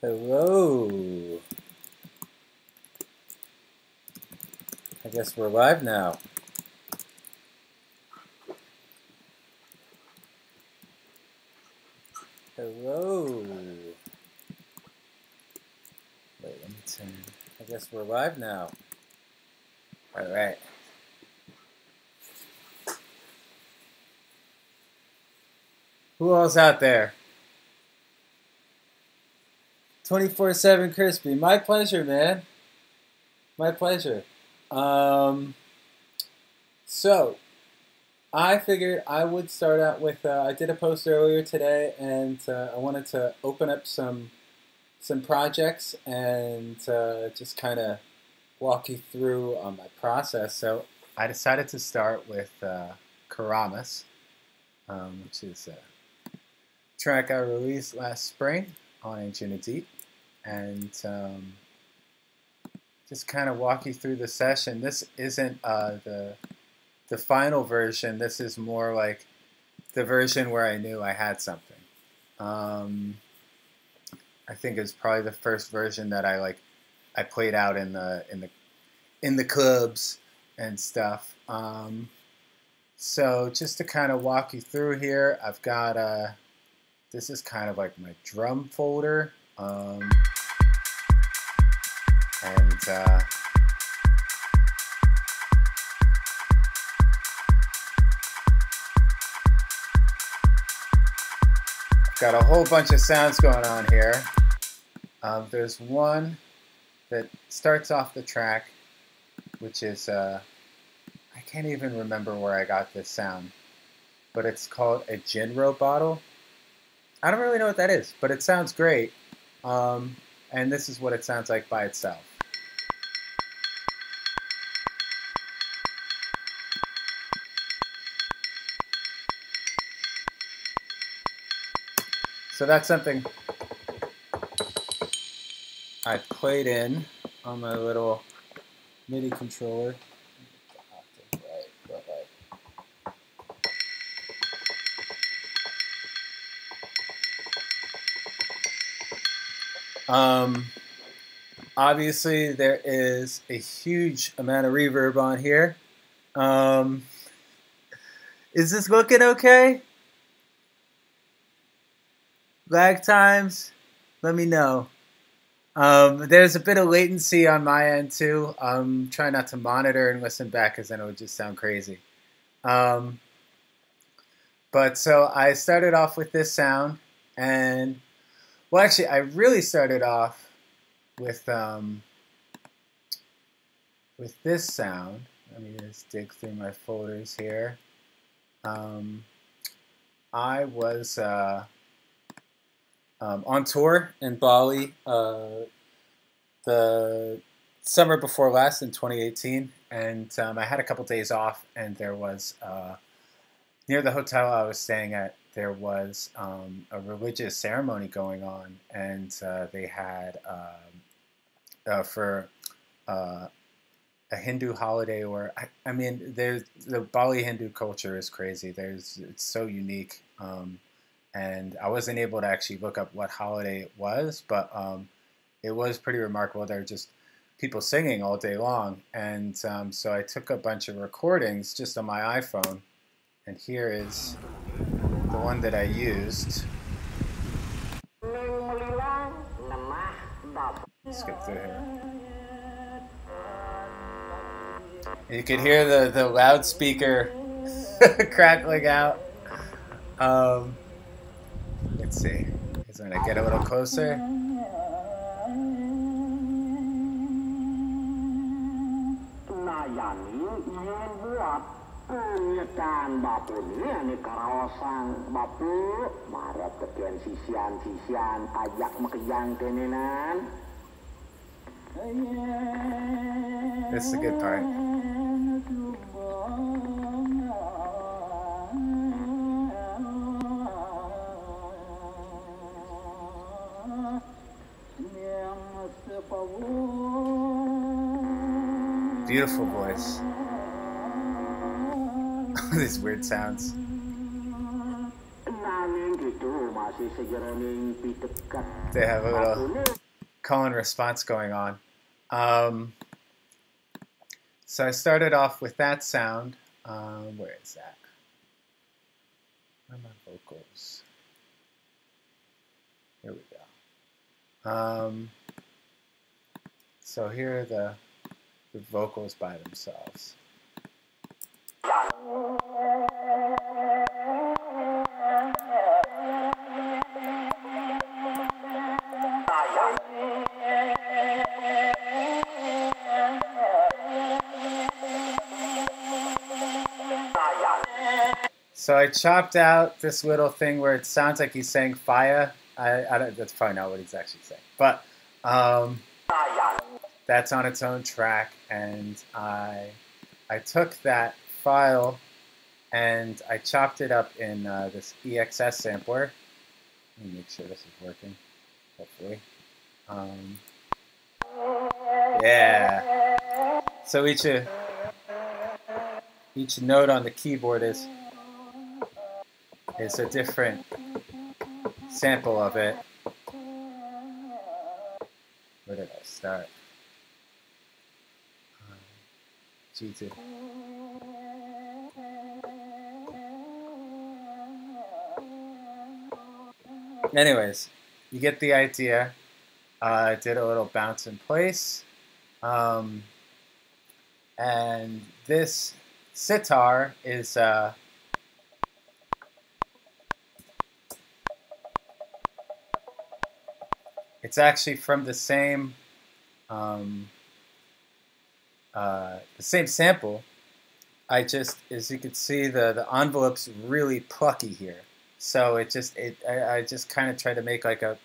Hello. I guess we're live now. Hello. Wait, let me turn. I guess we're live now. All right. Who else out there? 24/7 Crispy. My pleasure, man. My pleasure. So I figured I would start out with. I did a post earlier today, and I wanted to open up some projects and just kind of walk you through my process. So I decided to start with Karamas, which is a track I released last spring on Anjunadeep, and just kind of walk you through the session. This isn't the final version. This is more like the version where I knew I had something. I think it's probably the first version that I played out in the clubs and stuff. So just to kind of walk you through here, I've got this is kind of like my drum folder, and got a whole bunch of sounds going on here. There's one that starts off the track, which is, I can't even remember where I got this sound, but it's called a Jinro bottle. I don't really know what that is, but it sounds great. And this is what it sounds like by itself. So that's something I played in on my little MIDI controller. Obviously, there is a huge amount of reverb on here. Is this looking okay? Lag times? Let me know. There's a bit of latency on my end too. I'm trying not to monitor and listen back because then it would just sound crazy. But so I started off with this sound, and well, actually, I really started off with this sound. Let me just dig through my folders here. I was on tour in Bali the summer before last in 2018, and I had a couple days off, and there was near the hotel I was staying at, there was a religious ceremony going on, and they had for a Hindu holiday, or I mean, there's the Bali Hindu culture is crazy. It's so unique, and I wasn't able to actually look up what holiday it was, but it was pretty remarkable. There were just people singing all day long, and so I took a bunch of recordings just on my iPhone, and here is the one that I used. Skip through here. And you could hear the loudspeaker crackling out. Let's see. Here's when I get a little closer. This is the good part. Beautiful voice. These weird sounds. They have a little call and response going on. So I started off with that sound. Where is that? Where are my vocals? Here we go. So here are the vocals by themselves. So I chopped out this little thing where it sounds like he's saying fire. I don't, that's probably not what he's actually saying. But that's on its own track, and I took that file and I chopped it up in this EXS sampler. Let me make sure this is working, hopefully. Yeah. So each note on the keyboard is a different sample of it. Where did I start? G2. Anyways, you get the idea. I did a little bounce in place. And this sitar is it's actually from the same sample. I just, as you can see, the envelope's really plucky here. So I just kind of try to make like a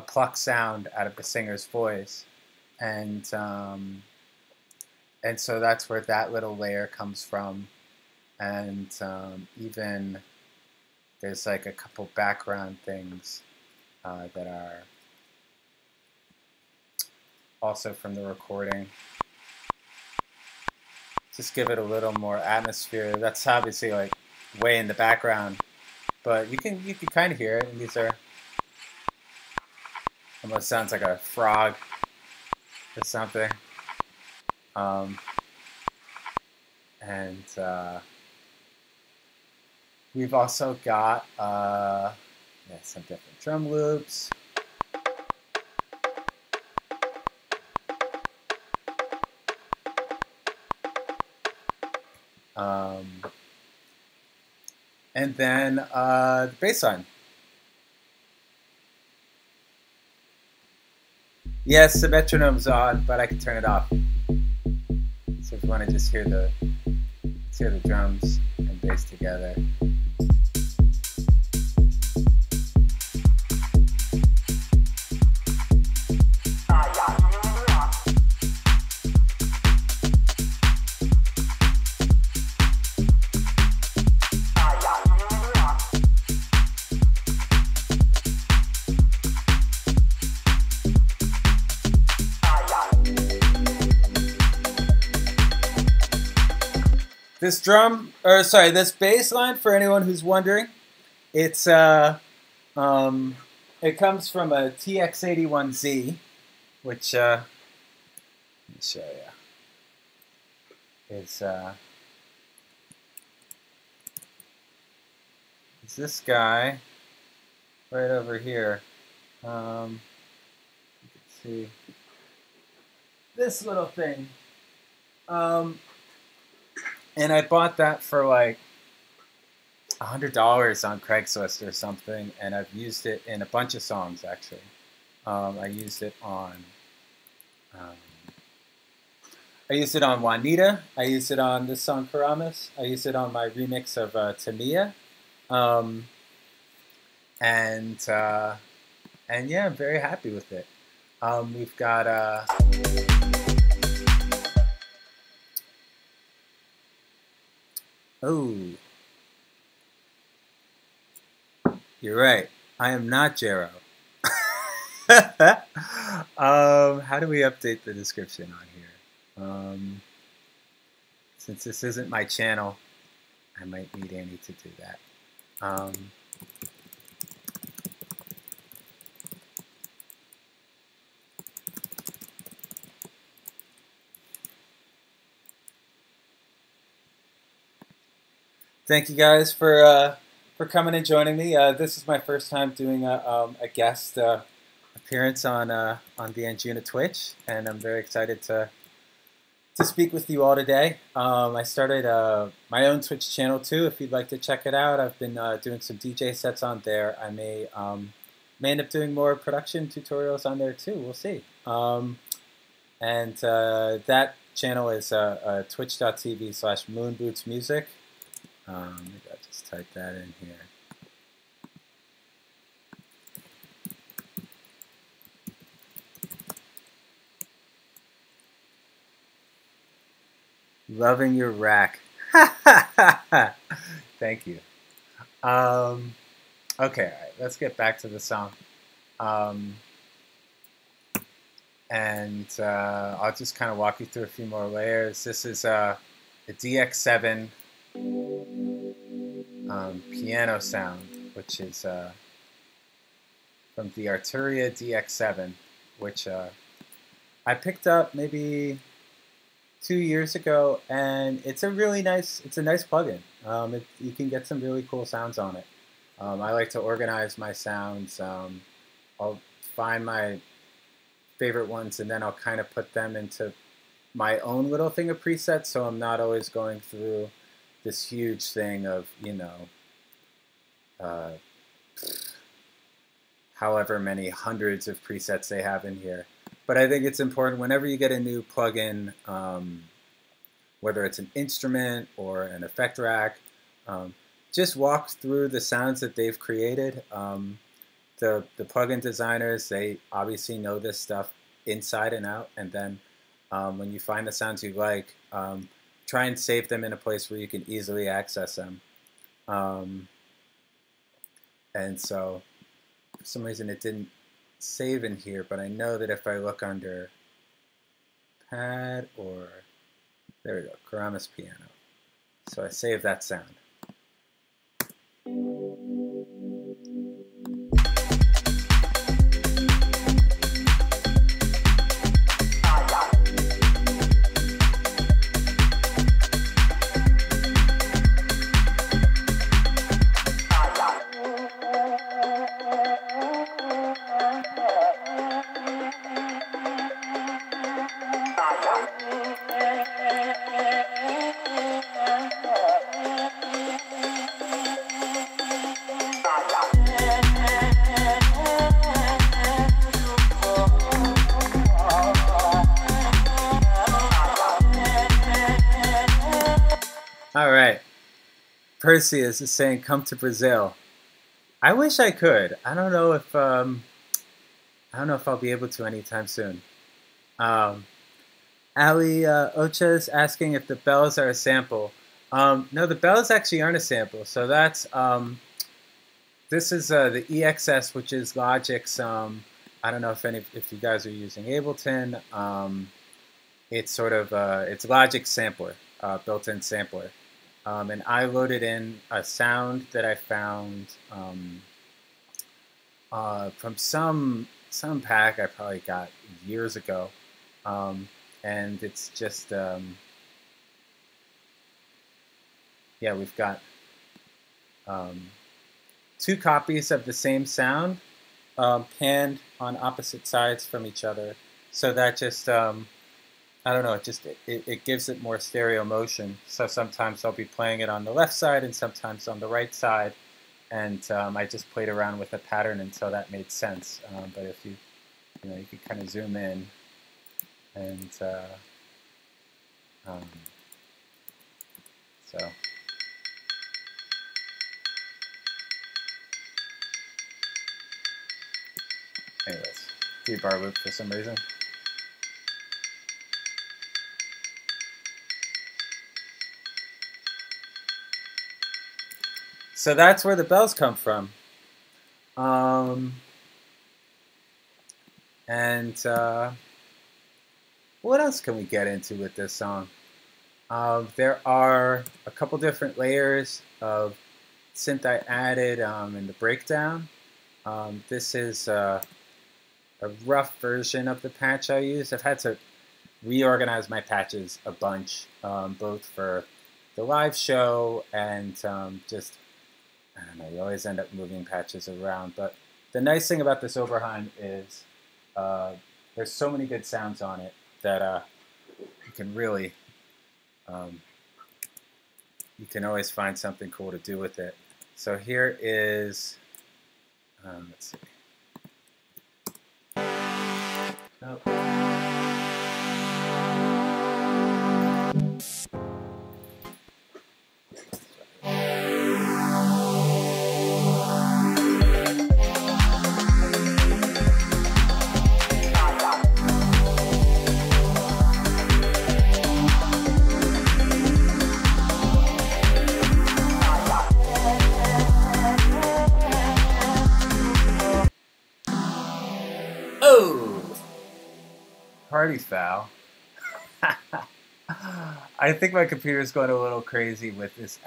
pluck sound out of the singer's voice, and so that's where that little layer comes from. And even there's like a couple background things that are also from the recording. Just give it a little more atmosphere. That's obviously like way in the background, but you can kind of hear it. And these are almost sounds like a frog or something. And we've also got some different drum loops. And then the bass line. Yes, the metronome's on, but I can turn it off. So if you want to just hear the drums and bass together. This this bass line, for anyone who's wondering, it comes from a TX-81Z, which let me show you. It's this guy right over here. You can see this little thing. And I bought that for like $100 on Craigslist or something, and I've used it in a bunch of songs actually. I used it on Juanita. I used it on this song Karamas. I used it on my remix of Tamia. And yeah, I'm very happy with it. We've got oh, you're right. I am not Jero. How do we update the description on here? Since this isn't my channel, I might need Annie to do that. Thank you guys for coming and joining me. This is my first time doing a guest appearance on the Anjuna Twitch, and I'm very excited to speak with you all today. I started my own Twitch channel too. If you'd like to check it out, I've been doing some DJ sets on there. I may end up doing more production tutorials on there too. We'll see. And that channel is twitch.tv/moonbootsmusic. Maybe I'll just type that in here. Loving your rack. Thank you. Okay, all right, let's get back to the song. I'll just kind of walk you through a few more layers. This is a DX7 piano sound, which is from the Arturia DX7, which I picked up maybe 2 years ago, and it's a nice plugin. You can get some really cool sounds on it. I like to organize my sounds. I'll find my favorite ones, and then I'll kind of put them into my own little thing of presets, so I'm not always going through this huge thing of, however many hundreds of presets they have in here. But I think it's important whenever you get a new plugin, whether it's an instrument or an effect rack, just walk through the sounds that they've created. The plugin designers, they obviously know this stuff inside and out, and then when you find the sounds you like, try and save them in a place where you can easily access them. And so for some reason it didn't save in here, but I know that if I look under pad, or there we go, Karamas piano. So I save that sound. All right, Perseus is saying, "Come to Brazil." I wish I could. I don't know if I'll be able to anytime soon. Ali Ocha is asking if the bells are a sample. No, the bells actually aren't a sample. So that's this is the EXS, which is Logic's. I don't know if you guys are using Ableton. It's sort of it's Logic's sampler, built-in sampler. And I loaded in a sound that I found from some pack I probably got years ago, and it's just yeah, we've got 2 copies of the same sound panned on opposite sides from each other, so that just I don't know, it gives it more stereo motion. So sometimes I'll be playing it on the left side and sometimes on the right side, and I just played around with a pattern until that made sense. But if you can kind of zoom in, and so anyways, 3-bar loop for some reason. So that's where the bells come from. What else can we get into with this song? There are a couple different layers of synth I added in the breakdown. This is a rough version of the patch I used. I've had to reorganize my patches a bunch, both for the live show, and just, I don't know, you always end up moving patches around. But the nice thing about this Oberheim is there's so many good sounds on it that you can really, you can always find something cool to do with it. So here is, let's see. Oh. Party foul. I think my computer's going a little crazy with this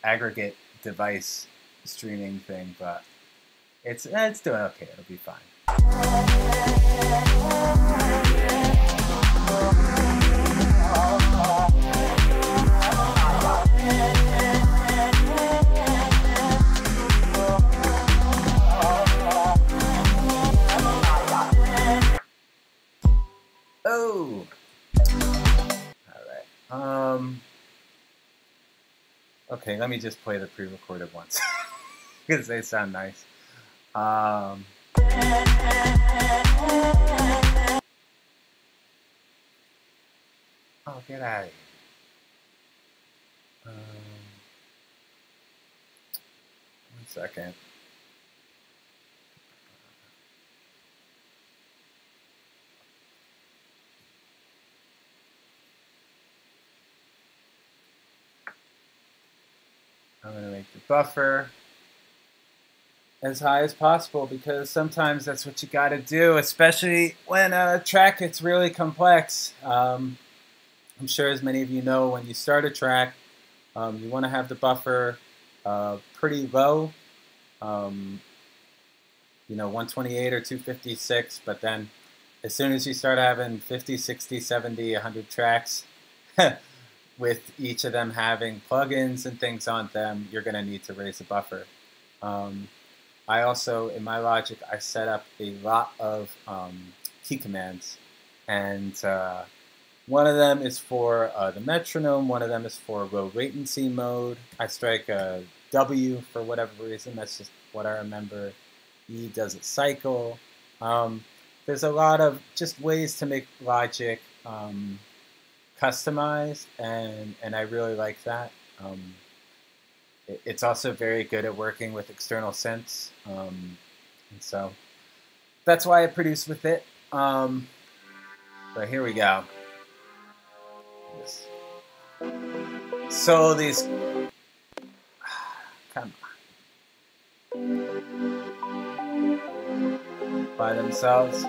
aggregate device streaming thing, but it's doing okay. It'll be fine. Oh. All right. Okay, let me just play the pre-recorded ones because they sound nice. Oh, get out of here. One second. I'm going to make the buffer as high as possible because sometimes that's what you got to do, especially when a track gets really complex. I'm sure as many of you know, when you start a track, you want to have the buffer pretty low, 128 or 256, but then as soon as you start having 50, 60, 70, 100 tracks, with each of them having plugins and things on them, you're going to need to raise the buffer. I also, in my Logic, I set up a lot of key commands, and one of them is for the metronome, one of them is for low latency mode. I strike a W for whatever reason, that's just what I remember. E doesn't cycle. There's a lot of just ways to make Logic customized, and I really like that. It's also very good at working with external synths, and so that's why I produce with it. But here we go. So these, come on, by themselves.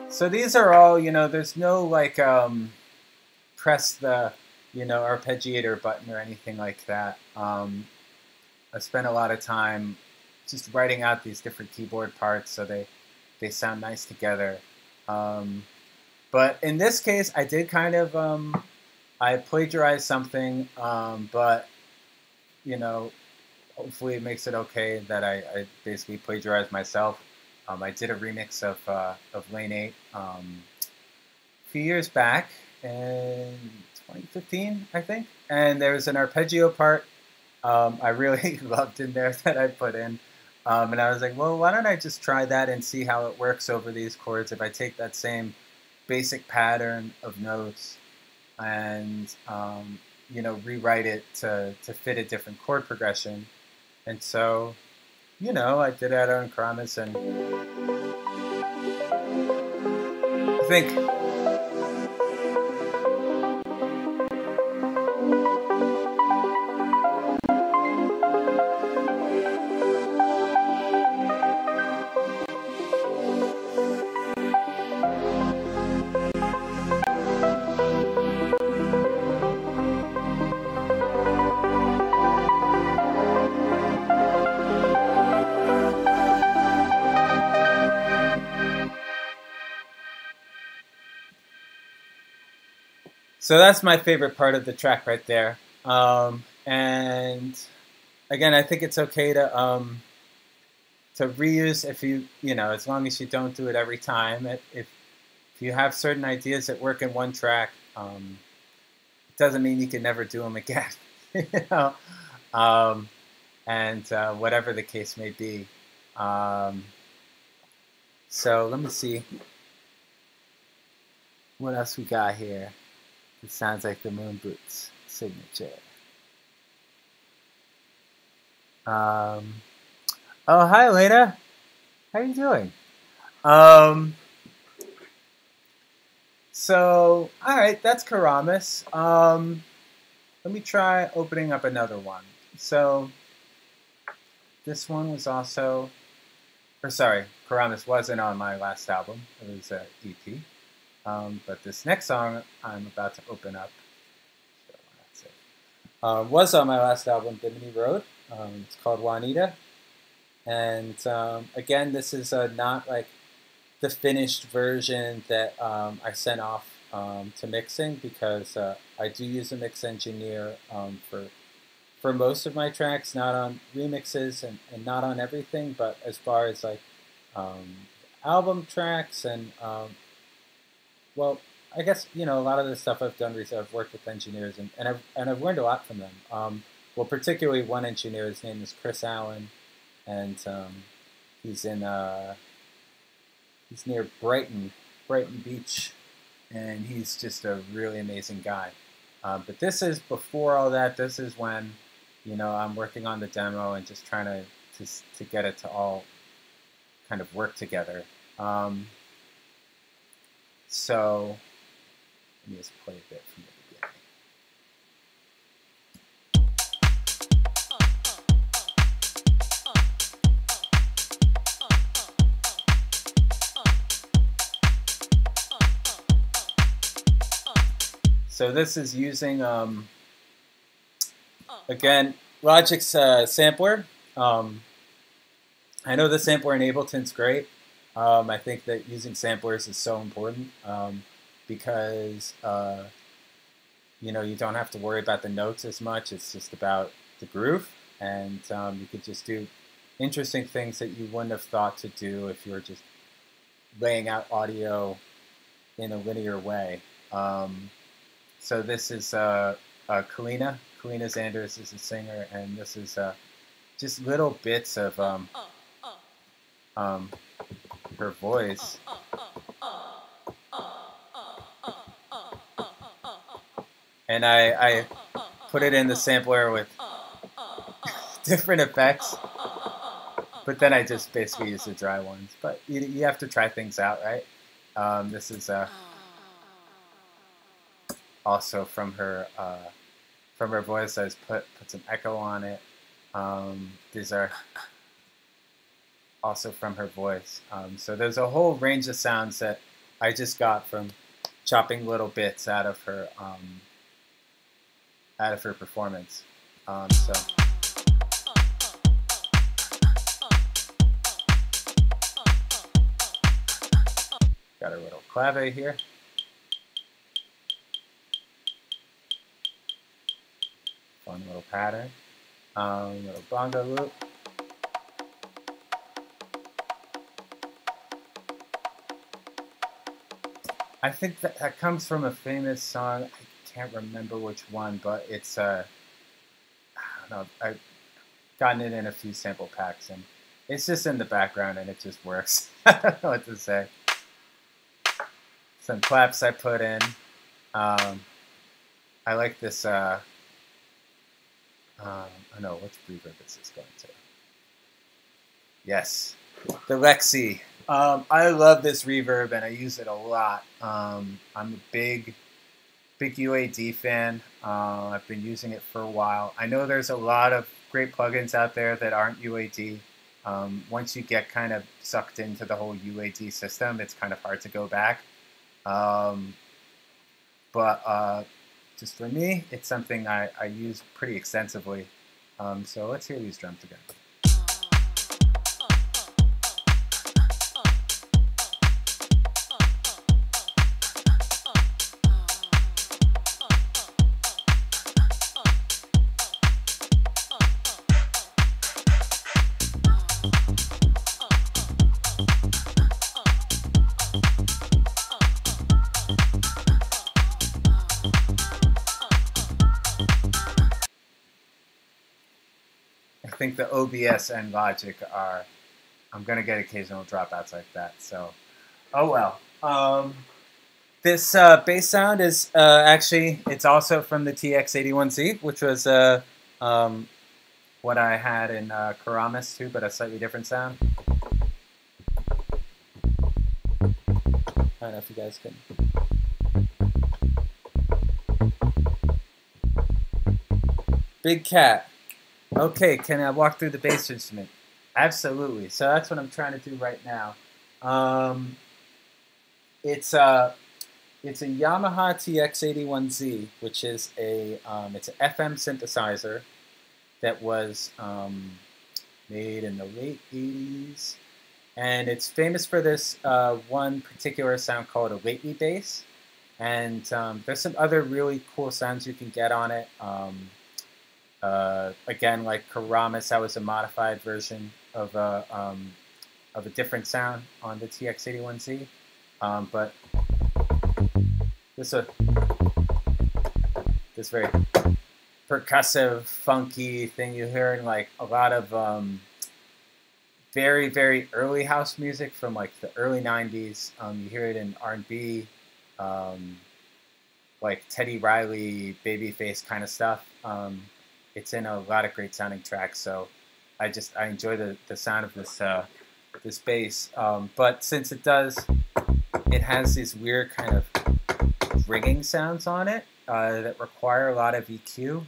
So these are all, there's no like press the, arpeggiator button or anything like that. I spent a lot of time just writing out these different keyboard parts so they sound nice together. But in this case, I did kind of, I plagiarized something, but, hopefully it makes it okay that I basically plagiarized myself. I did a remix of Lane 8 a few years back in 2015, I think. And there's an arpeggio part I really loved in there that I put in. And I was like, well, why don't I just try that and see how it works over these chords if I take that same basic pattern of notes and, rewrite it to fit a different chord progression. And so, I did that on Kramis, and I think So that's my favorite part of the track right there. And again, I think it's okay to reuse if you know, as long as you don't do it every time. If you have certain ideas that work in one track, it doesn't mean you can never do them again. You know, and whatever the case may be. So let me see what else we got here. It sounds like the Moon Boots signature. Oh, hi, Lena. How are you doing? So, all right, that's Karamis. Let me try opening up another one. So, this one was also, or sorry, Karamis wasn't on my last album. It was an EP. But this next song I'm about to open up was on my last album, Bimini Road. It's called Juanita. And again, this is not like the finished version that I sent off to mixing, because I do use a mix engineer for most of my tracks, not on remixes and not on everything, but as far as like album tracks and well, I guess, you know, a lot of the stuff I've done recently, I've worked with engineers, and I've learned a lot from them. Well, particularly one engineer, his name is Chris Allen, and he's in he's near Brighton Beach, and he's just a really amazing guy. But this is before all that. This is when, you know, I'm working on the demo and just trying to get it to all kind of work together. So let me just play a bit from the beginning. So this is using, again, Logic's sampler. I know the sampler in Ableton's great. I think that using samplers is so important because, you know, you don't have to worry about the notes as much. It's just about the groove, and you could just do interesting things that you wouldn't have thought to do if you were just laying out audio in a linear way. So this is Kalina. Kalina Zanders is a singer, and this is just little bits of her voice. And I put it in the sampler with different effects, but then I just basically use the dry ones. But you have to try things out, right? This is also from her voice. I just put some echo on it. These are also from her voice. So there's a whole range of sounds that I just got from chopping little bits out of her performance. So got a little clave here. Fun little pattern. Little bongo loop. I think that comes from a famous song. I can't remember which one, but it's I don't know. I've gotten it in a few sample packs, and it's just in the background, and it just works. I don't know what to say. Some claps I put in. I like this. I know which reverb is this going to. Yes, the Lexi. I love this reverb, and I use it a lot. I'm a big UAD fan. I've been using it for a while. I know there's a lot of great plugins out there that aren't UAD. Once you get kind of sucked into the whole UAD system, it's kind of hard to go back. But just for me, it's something I use pretty extensively. So let's hear these drums again. think the OBS and Logic are, I'm going to get occasional dropouts like that. So, oh well. This bass sound is actually, it's also from the TX-81Z, which was what I had in Karamis too, but a slightly different sound. I don't know if you guys can. Big Cat. Okay, can I walk through the bass instrument? Absolutely. So that's what I'm trying to do right now. It's a Yamaha TX-81Z, which is it's an FM synthesizer that was made in the late 80s. And it's famous for this one particular sound called a Whately bass. And there's some other really cool sounds you can get on it. Again, like Karamis, that was a modified version of a different sound on the TX-81Z. But this very percussive, funky thing you hear in like a lot of very, very early house music from like the early 90s. You hear it in R&B, like Teddy Riley, Babyface kind of stuff. It's in a lot of great sounding tracks, so I enjoy the sound of this bass. But since it has these weird kind of ringing sounds on it that require a lot of EQ.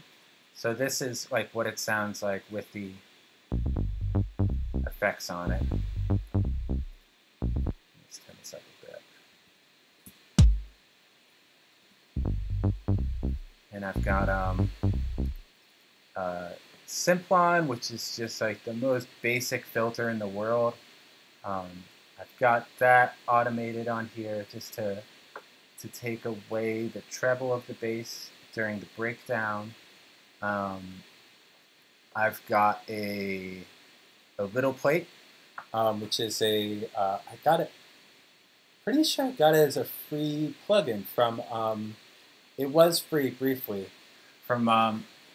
So this is like what it sounds like with the effects on it. Let's turn this up a bit. And I've got Simplon, which is just like the most basic filter in the world. I've got that automated on here just to take away the treble of the bass during the breakdown. I've got a little plate, which is I got it, pretty sure I got it as a free plugin from, it was free briefly, from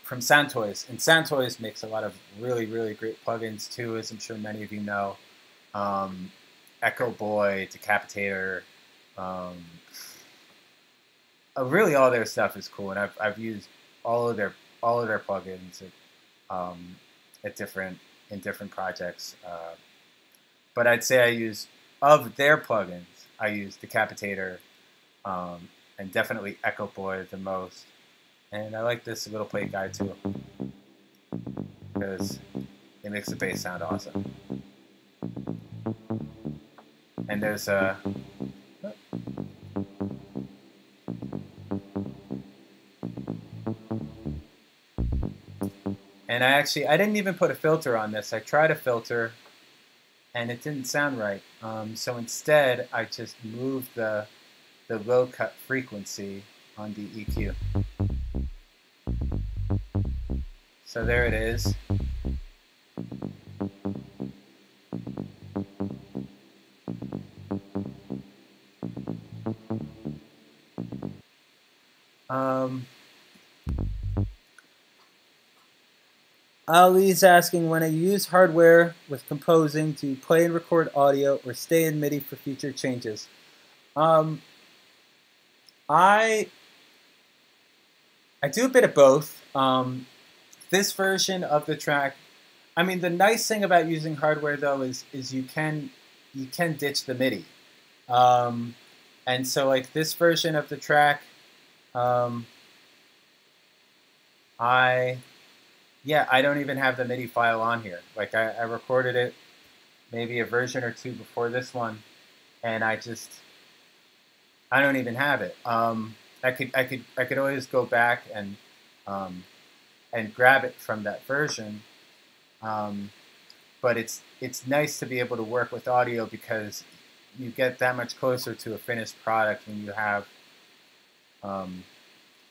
Soundtoys. And Soundtoys makes a lot of really, really great plugins too, as I'm sure many of you know. Echo Boy, Decapitator, really all their stuff is cool, and I've used all of their plugins in different projects. But I'd say of their plugins, I use Decapitator and definitely Echo Boy the most. And I like this little plate guy too, because it makes the bass sound awesome. And there's a and I didn't even put a filter on this. I tried a filter and it didn't sound right. So instead I just moved the low cut frequency on the EQ. So there it is. Ali's asking, when I use hardware with composing, do you play and record audio or stay in MIDI for future changes? I do a bit of both. This version of the track, I mean, the nice thing about using hardware though is you can ditch the MIDI. And so like this version of the track, I don't even have the MIDI file on here. Like I recorded it maybe a version or two before this one, and I don't even have it. I could always go back and grab it from that version. But it's nice to be able to work with audio because you get that much closer to a finished product when you have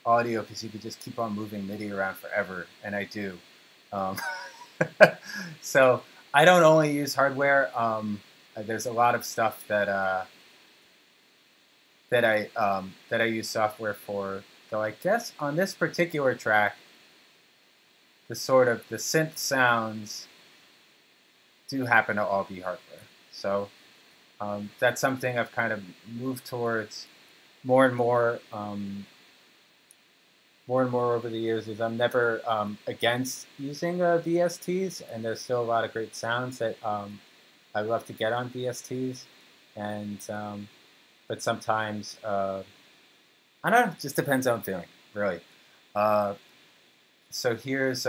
audio, because you could just keep on moving MIDI around forever, and I do. So I don't only use hardware. There's a lot of stuff that I use software for. Though I guess on this particular track, the synth sounds do happen to all be hardware. So that's something I've kind of moved towards more and more, more and more over the years. Is I'm never against using VSTs, and there's still a lot of great sounds that I love to get on VSTs, and but sometimes I don't know, it just depends how I'm feeling, really. Uh, so here's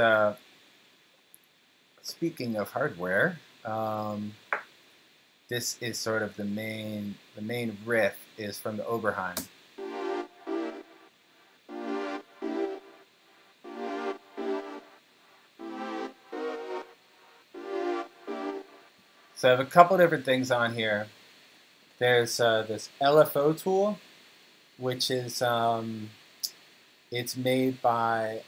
speaking of hardware. This is sort of the main riff is from the Oberheim. So I have a couple different things on here. There's this LFO tool, which is it's made by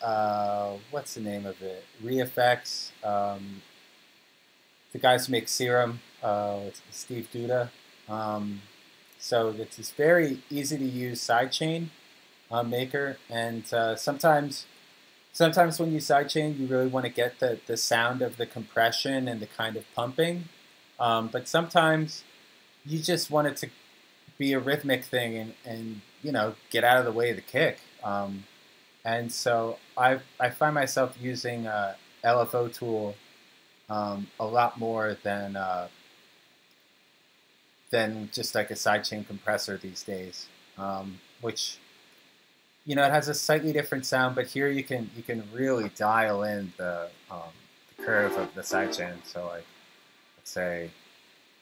what's the name of it? ReFX. The guys who make Serum, it's Steve Duda. So it's this very easy to use sidechain maker, and sometimes when you sidechain, you really want to get the sound of the compression and the kind of pumping, but sometimes you just want it to be a rhythmic thing and you know, get out of the way of the kick. And so I find myself using LFO tool a lot more than just like a sidechain compressor these days, which, you know, it has a slightly different sound, but here you can really dial in the curve of the sidechain. So like, let's say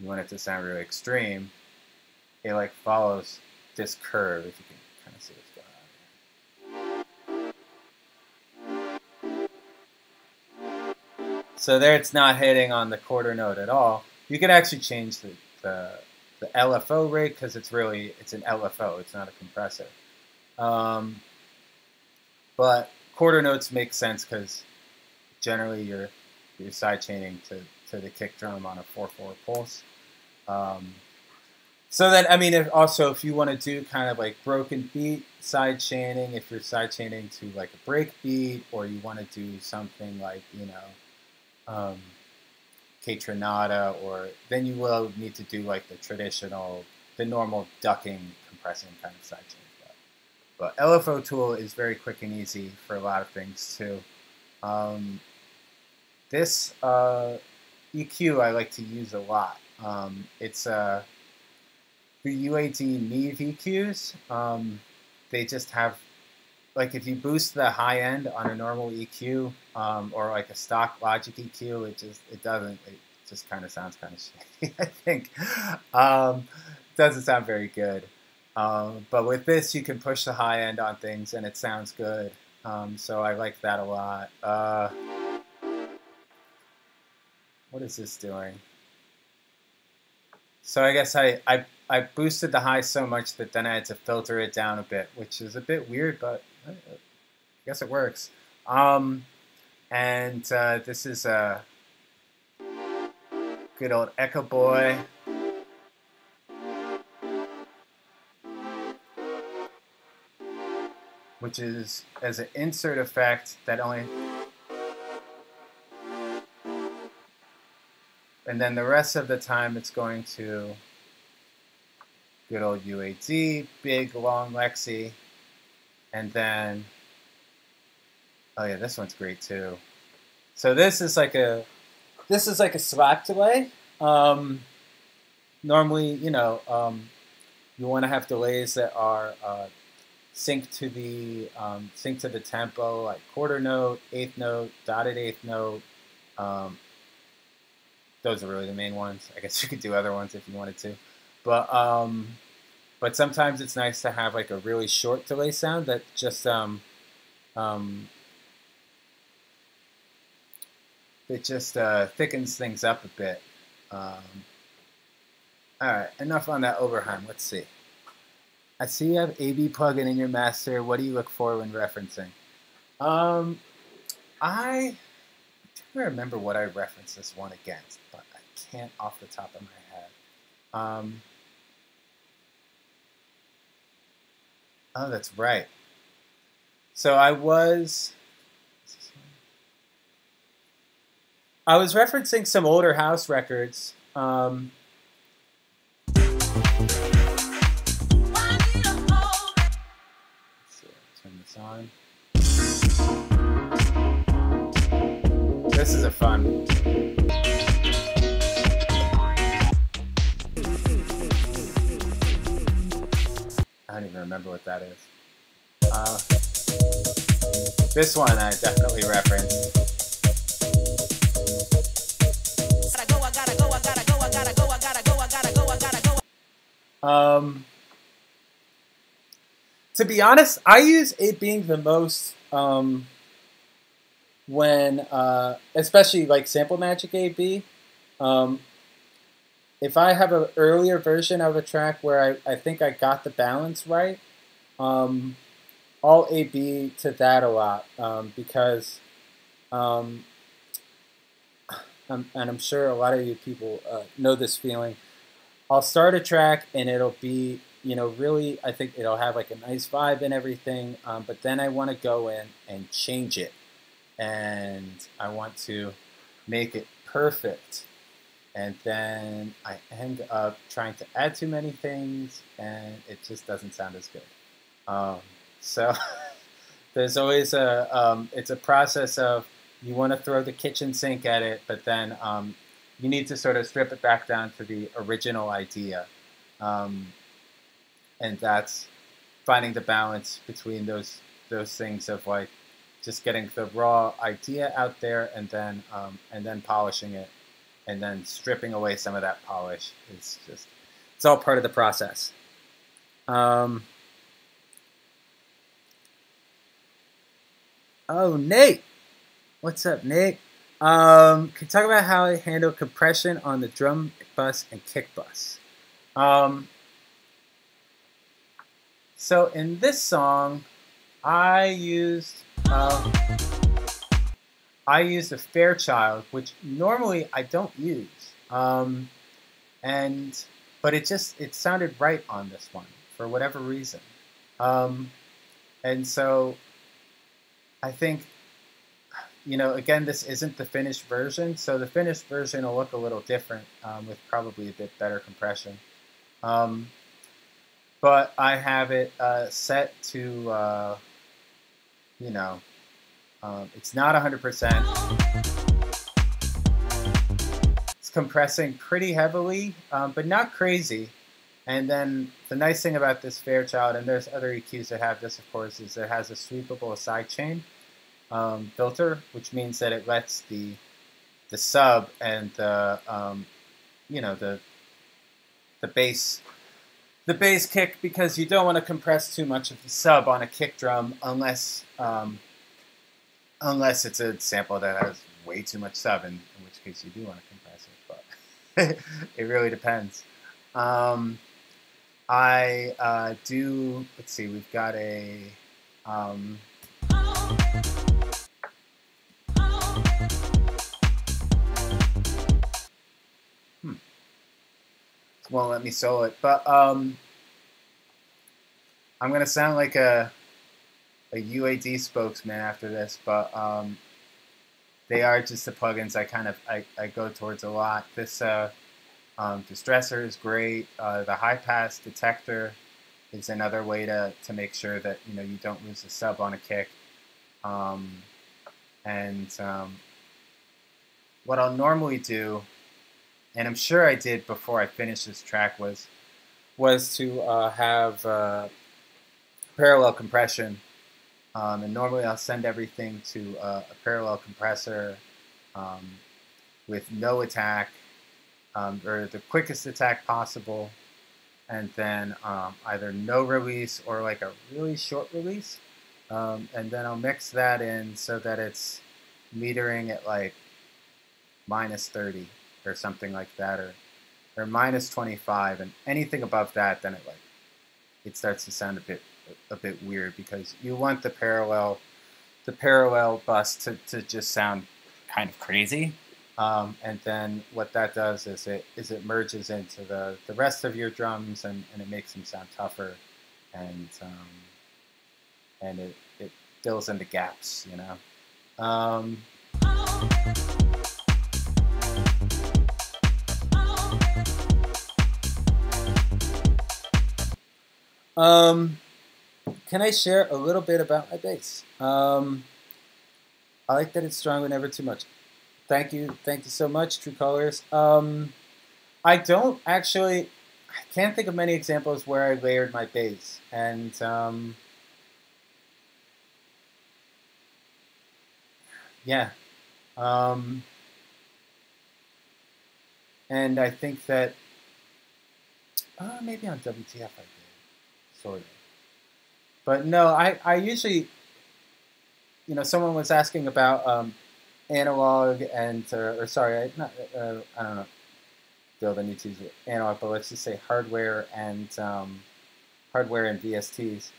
you want it to sound really extreme, it like follows this curve, if you can kind of see what's going on here. So there it's not hitting on the quarter note at all. You can actually change the LFO rate because it's an LFO, it's not a compressor. But quarter notes make sense because generally you're sidechaining to the kick drum on a 4/4 pulse. So then, I mean, if you want to do kind of like broken beat sidechaining, if you're sidechaining to like a break beat, or you want to do something like, you know, K-Tronada, or then you will need to do like the normal ducking, compressing kind of sidechain. But LFO tool is very quick and easy for a lot of things too. This EQ I like to use a lot. It's the UAD Neve EQs. They just have, like, if you boost the high end on a normal EQ or like a stock Logic EQ, it just kind of sounds kind of shitty, I think. Doesn't sound very good. But with this, you can push the high end on things and it sounds good. So I like that a lot. What is this doing? So I guess I boosted the high so much that then I had to filter it down a bit, which is a bit weird, but I guess it works. And this is a good old Echo Boy. Which is as an insert effect that only... And then the rest of the time it's going to good old UAD, big, long Lexi. And then, oh yeah, this one's great too. So this is like a slap delay. Normally, you know, you want to have delays that are sync to the tempo, like quarter note, eighth note, dotted eighth note. Those are really the main ones. I guess you could do other ones if you wanted to, but sometimes it's nice to have like a really short delay sound that just thickens things up a bit. All right, enough on that Oberheim. Let's see. I see you have AB plugin in your master. What do you look for when referencing? I don't remember what I referenced this one against, but I can't off the top of my head. Oh, that's right. So I was... I was referencing some older house records. Turn this on. This is a fun. I don't even remember what that is. This one I definitely referenced. To be honest, I use it being the most when, especially like Sample Magic AB. If I have an earlier version of a track where I think I got the balance right, I'll AB to that a lot because, and I'm sure a lot of you people know this feeling. I'll start a track and it'll be, you know, really, I think it'll have like a nice vibe and everything, but then I want to go in and change it. And I want to make it perfect. And then I end up trying to add too many things, and it just doesn't sound as good. So there's always it's a process of you want to throw the kitchen sink at it, but then you need to sort of strip it back down to the original idea. And that's finding the balance between those things of like just getting the raw idea out there and then polishing it and then stripping away some of that polish. It's all part of the process. Oh, Nate. What's up, Nate? Can you talk about how I handle compression on the drum bus and kick bus? So in this song, I used a Fairchild, which normally I don't use, but it sounded right on this one for whatever reason, and so I think, you know, again, this isn't the finished version, so the finished version will look a little different with probably a bit better compression. But I have it set to, you know, it's not 100%. It's compressing pretty heavily, but not crazy. And then the nice thing about this Fairchild, and there's other EQs that have this, of course, is it has a sweepable sidechain filter, which means that it lets the sub and the you know, the bass kick, because you don't want to compress too much of the sub on a kick drum unless it's a sample that has way too much sub, in which case you do want to compress it, but it really depends. I do, let's see, we've got a won't let me solo it, but I'm gonna sound like a UAD spokesman after this, but they are just the plugins I go towards a lot. This distressor is great. The high pass detector is another way to make sure that, you know, you don't lose a sub on a kick. What I'll normally do, and I'm sure I did before I finished this track, was to have parallel compression. And normally I'll send everything to a parallel compressor with no attack, or the quickest attack possible, and then either no release or like a really short release. And then I'll mix that in so that it's metering at like -30 or something like that, or -25, and anything above that, then it starts to sound a bit weird, because you want the parallel bus to just sound kind of crazy, and then what that does is it merges into the rest of your drums, and it makes them sound tougher, and it fills in the gaps, you know. Can I share a little bit about my bass? I like that it's strong but never too much. Thank you so much, True Colors. I don't actually, I can't think of many examples where I layered my bass, and yeah, um, and I think that maybe on WTF I did, sort of, but no, I usually, someone was asking about analog and or sorry, I don't know. Still, then you choose analog, but let's just say hardware and VSTs.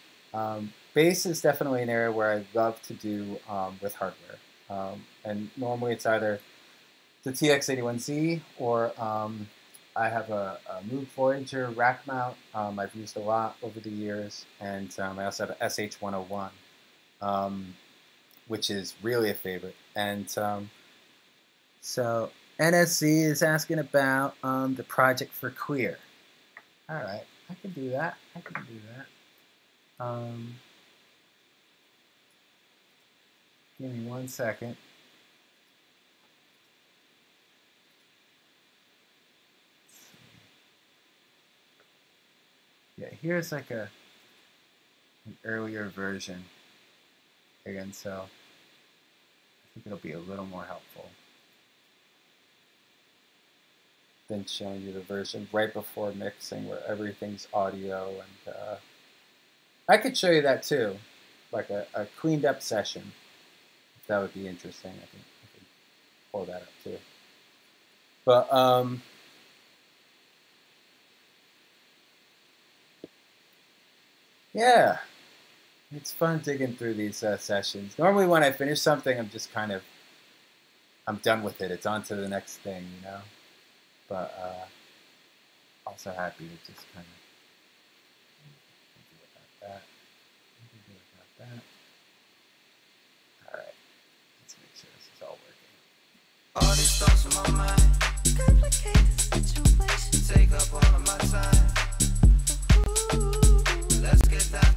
Bass is definitely an area where I love to do with hardware, and normally it's either the TX81Z or I have a Moog Voyager rack mount I've used a lot over the years, and I also have a SH101, which is really a favorite. And so NSC is asking about the project for Queer. All right, I can do that. Give me 1 second. Yeah, here's like an earlier version. Again, so I think it'll be a little more helpful than showing you the version right before mixing where everything's audio. And I could show you that too, like a cleaned up session. If that would be interesting. I can pull that up too. But yeah, it's fun digging through these sessions. Normally when I finish something, I'm just I'm done with it. It's on to the next thing, But also happy to just kind of do about that. All right, let's make sure this is all working. All these thoughts in my mind, complicated situation, take up all of my time. Ooh, let's get that.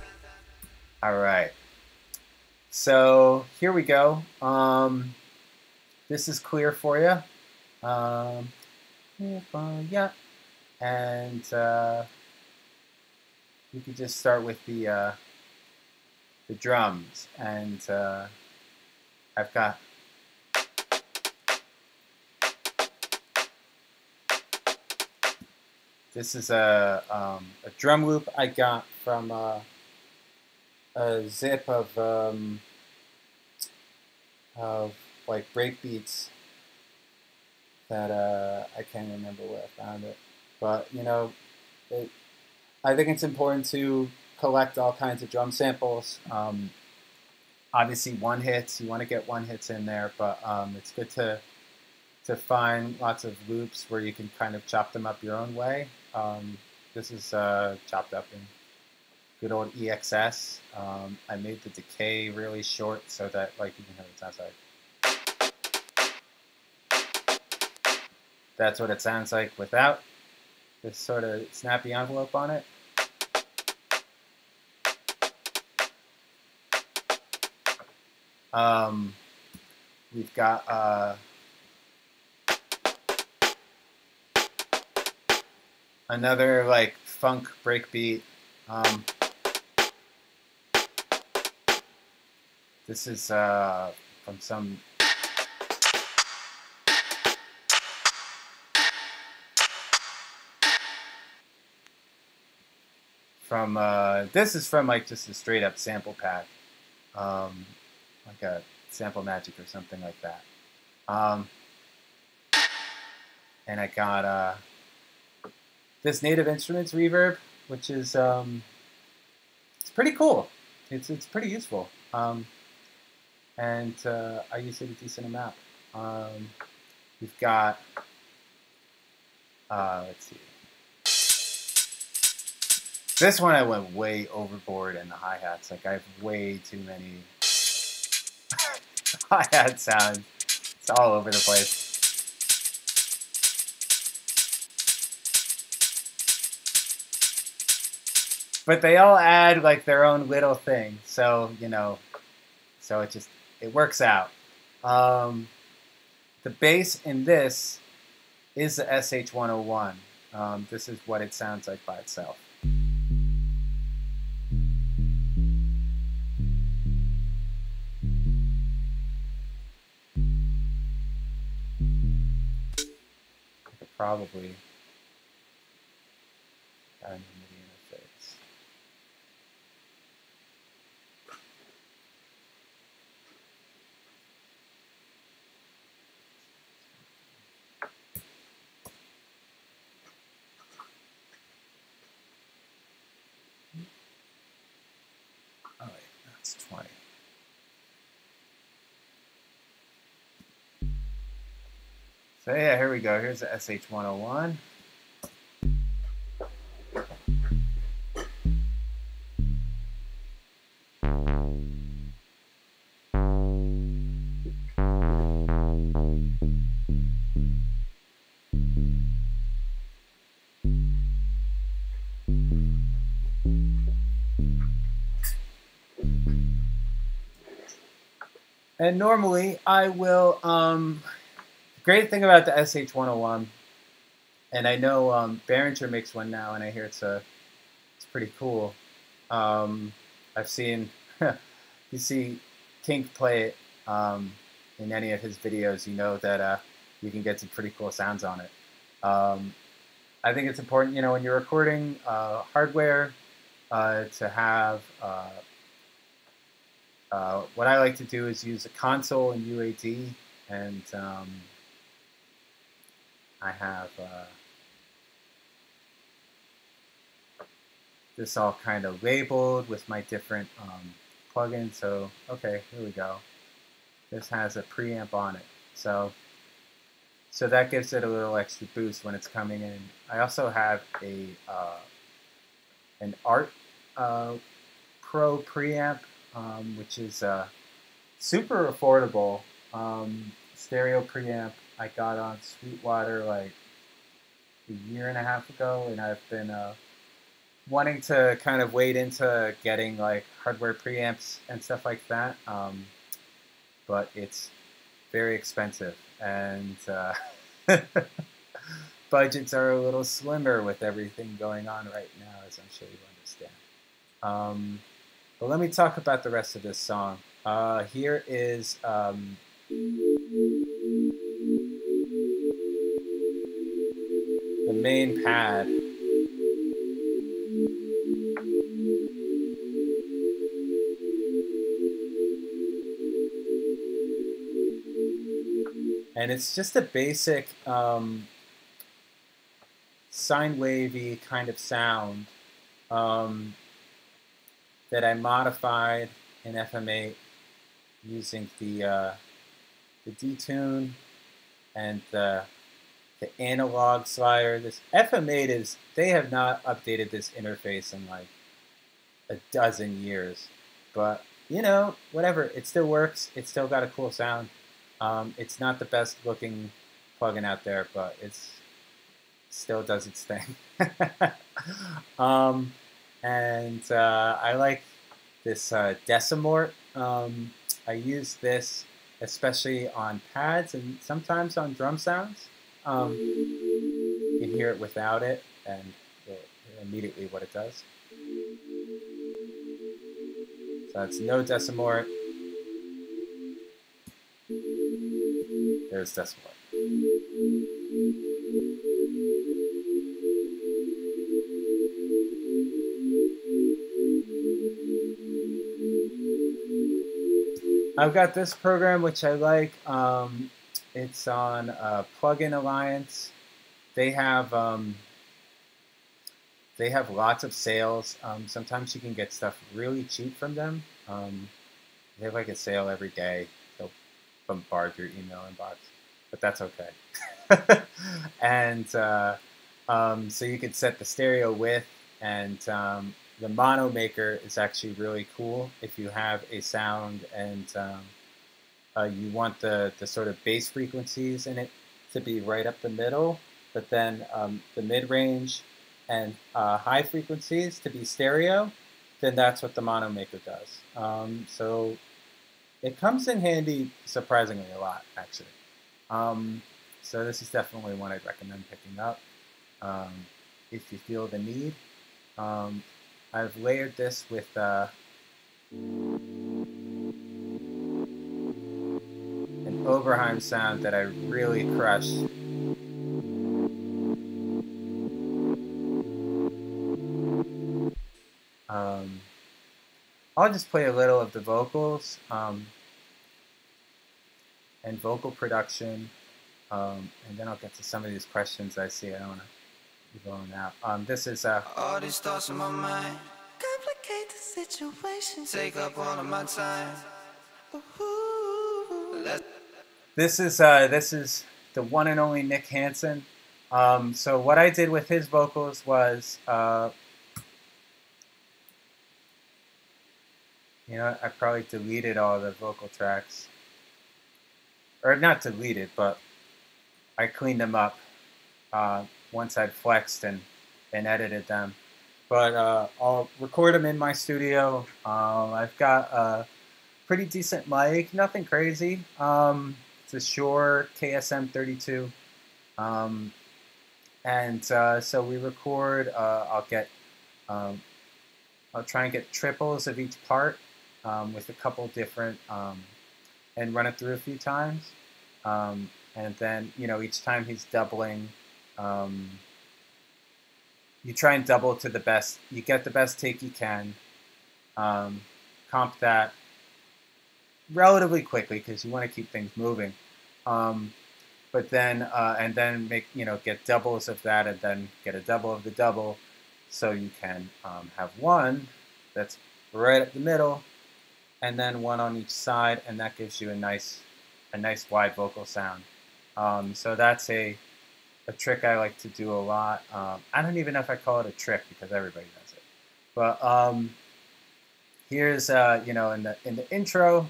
All right, so here we go. This is clear for you. Yeah, and we could just start with the drums, and I've got this is a drum loop I got from a zip of like breakbeats that I can't remember where I found it, but I think it's important to collect all kinds of drum samples. Obviously, one hits, you want to get one hits in there, but it's good to find lots of loops where you can kind of chop them up your own way. This is chopped up in good old EXS. I made the decay really short so that you can hear what it sounds like. That's what it sounds like without this sort of snappy envelope on it. We've got another funk breakbeat. This is from some this is from just a straight up sample pack, like a Sample Magic or something like that. And I got this Native Instruments reverb, which is it's pretty cool. It's pretty useful, and I use it a decent amount. We've got let's see. This one I went way overboard in the hi-hats. I have way too many hi-hat sounds. It's all over the place. but they all add like their own little thing. So, you know, so it works out. The bass in this is the SH-101. This is what it sounds like by itself. I could probably add a MIDI interface. Oh wait, that's 20. So yeah, here we go. Here's the SH-101. And normally I will, the great thing about the SH-101, and I know Behringer makes one now, and I hear it's pretty cool. I've seen, you see Kink play it in any of his videos, you know that you can get some pretty cool sounds on it. I think it's important, you know, when you're recording hardware to have, what I like to do is use a console in UAD, and I have this all kind of labeled with my different plugins. So, okay, here we go. This has a preamp on it. So that gives it a little extra boost when it's coming in. I also have an Art Pro preamp, which is super affordable stereo preamp I got on Sweetwater like a year and a half ago, and I've been wanting to kind of wade into getting like hardware preamps and stuff like that, but it's very expensive, and budgets are a little slimmer with everything going on right now, as I'm sure you understand. But let me talk about the rest of this song. Here is the main pad. And it's just a basic sine wavy kind of sound that I modified in FM8 using the detune and the analog slider. This FM8 is, they have not updated this interface in like a dozen years, but you know, whatever, it still works. It's still got a cool sound. It's not the best looking plugin out there, but it's still does its thing. And I like this Decimort. I use this especially on pads and sometimes on drum sounds. You can hear it without it, and immediately what it does. So it's no Decimort. There's Decimort. I've got this program which I like. It's on Plugin Alliance. They have lots of sales. Sometimes you can get stuff really cheap from them. They have like a sale every day. They'll bombard your email inbox, but that's okay. And so you could set the stereo width, and the mono maker is actually really cool if you have a sound and you want the sort of bass frequencies in it to be right up the middle, but then the mid-range and high frequencies to be stereo, then that's what the mono maker does. So it comes in handy surprisingly a lot, actually. So this is definitely one I'd recommend picking up if you feel the need. I've layered this with an Oberheim sound that I really crush. I'll just play a little of the vocals and vocal production, and then I'll get to some of these questions I see. I don't want to be blowing out. This is all these thoughts in my mind complicate the situation, take up all of my time. this is the one and only Nick Hansen. So what I did with his vocals was, I probably deleted all the vocal tracks, or not deleted, but I cleaned them up once I'd flexed and edited them. But I'll record them in my studio. I've got a pretty decent mic, nothing crazy. It's a Shure KSM 32. So we record. I'll try and get triples of each part with a couple different, and run it through a few times. And then, each time he's doubling, you try and double to the best. You get the best take you can. Comp that relatively quickly because you want to keep things moving. But then, and then get doubles of that, and then get a double of the double, so you can have one that's right at the middle, and then one on each side, and that gives you a nice wide vocal sound. So that's a trick I like to do a lot. I don't even know if I call it a trick because everybody does it. But here's in the intro.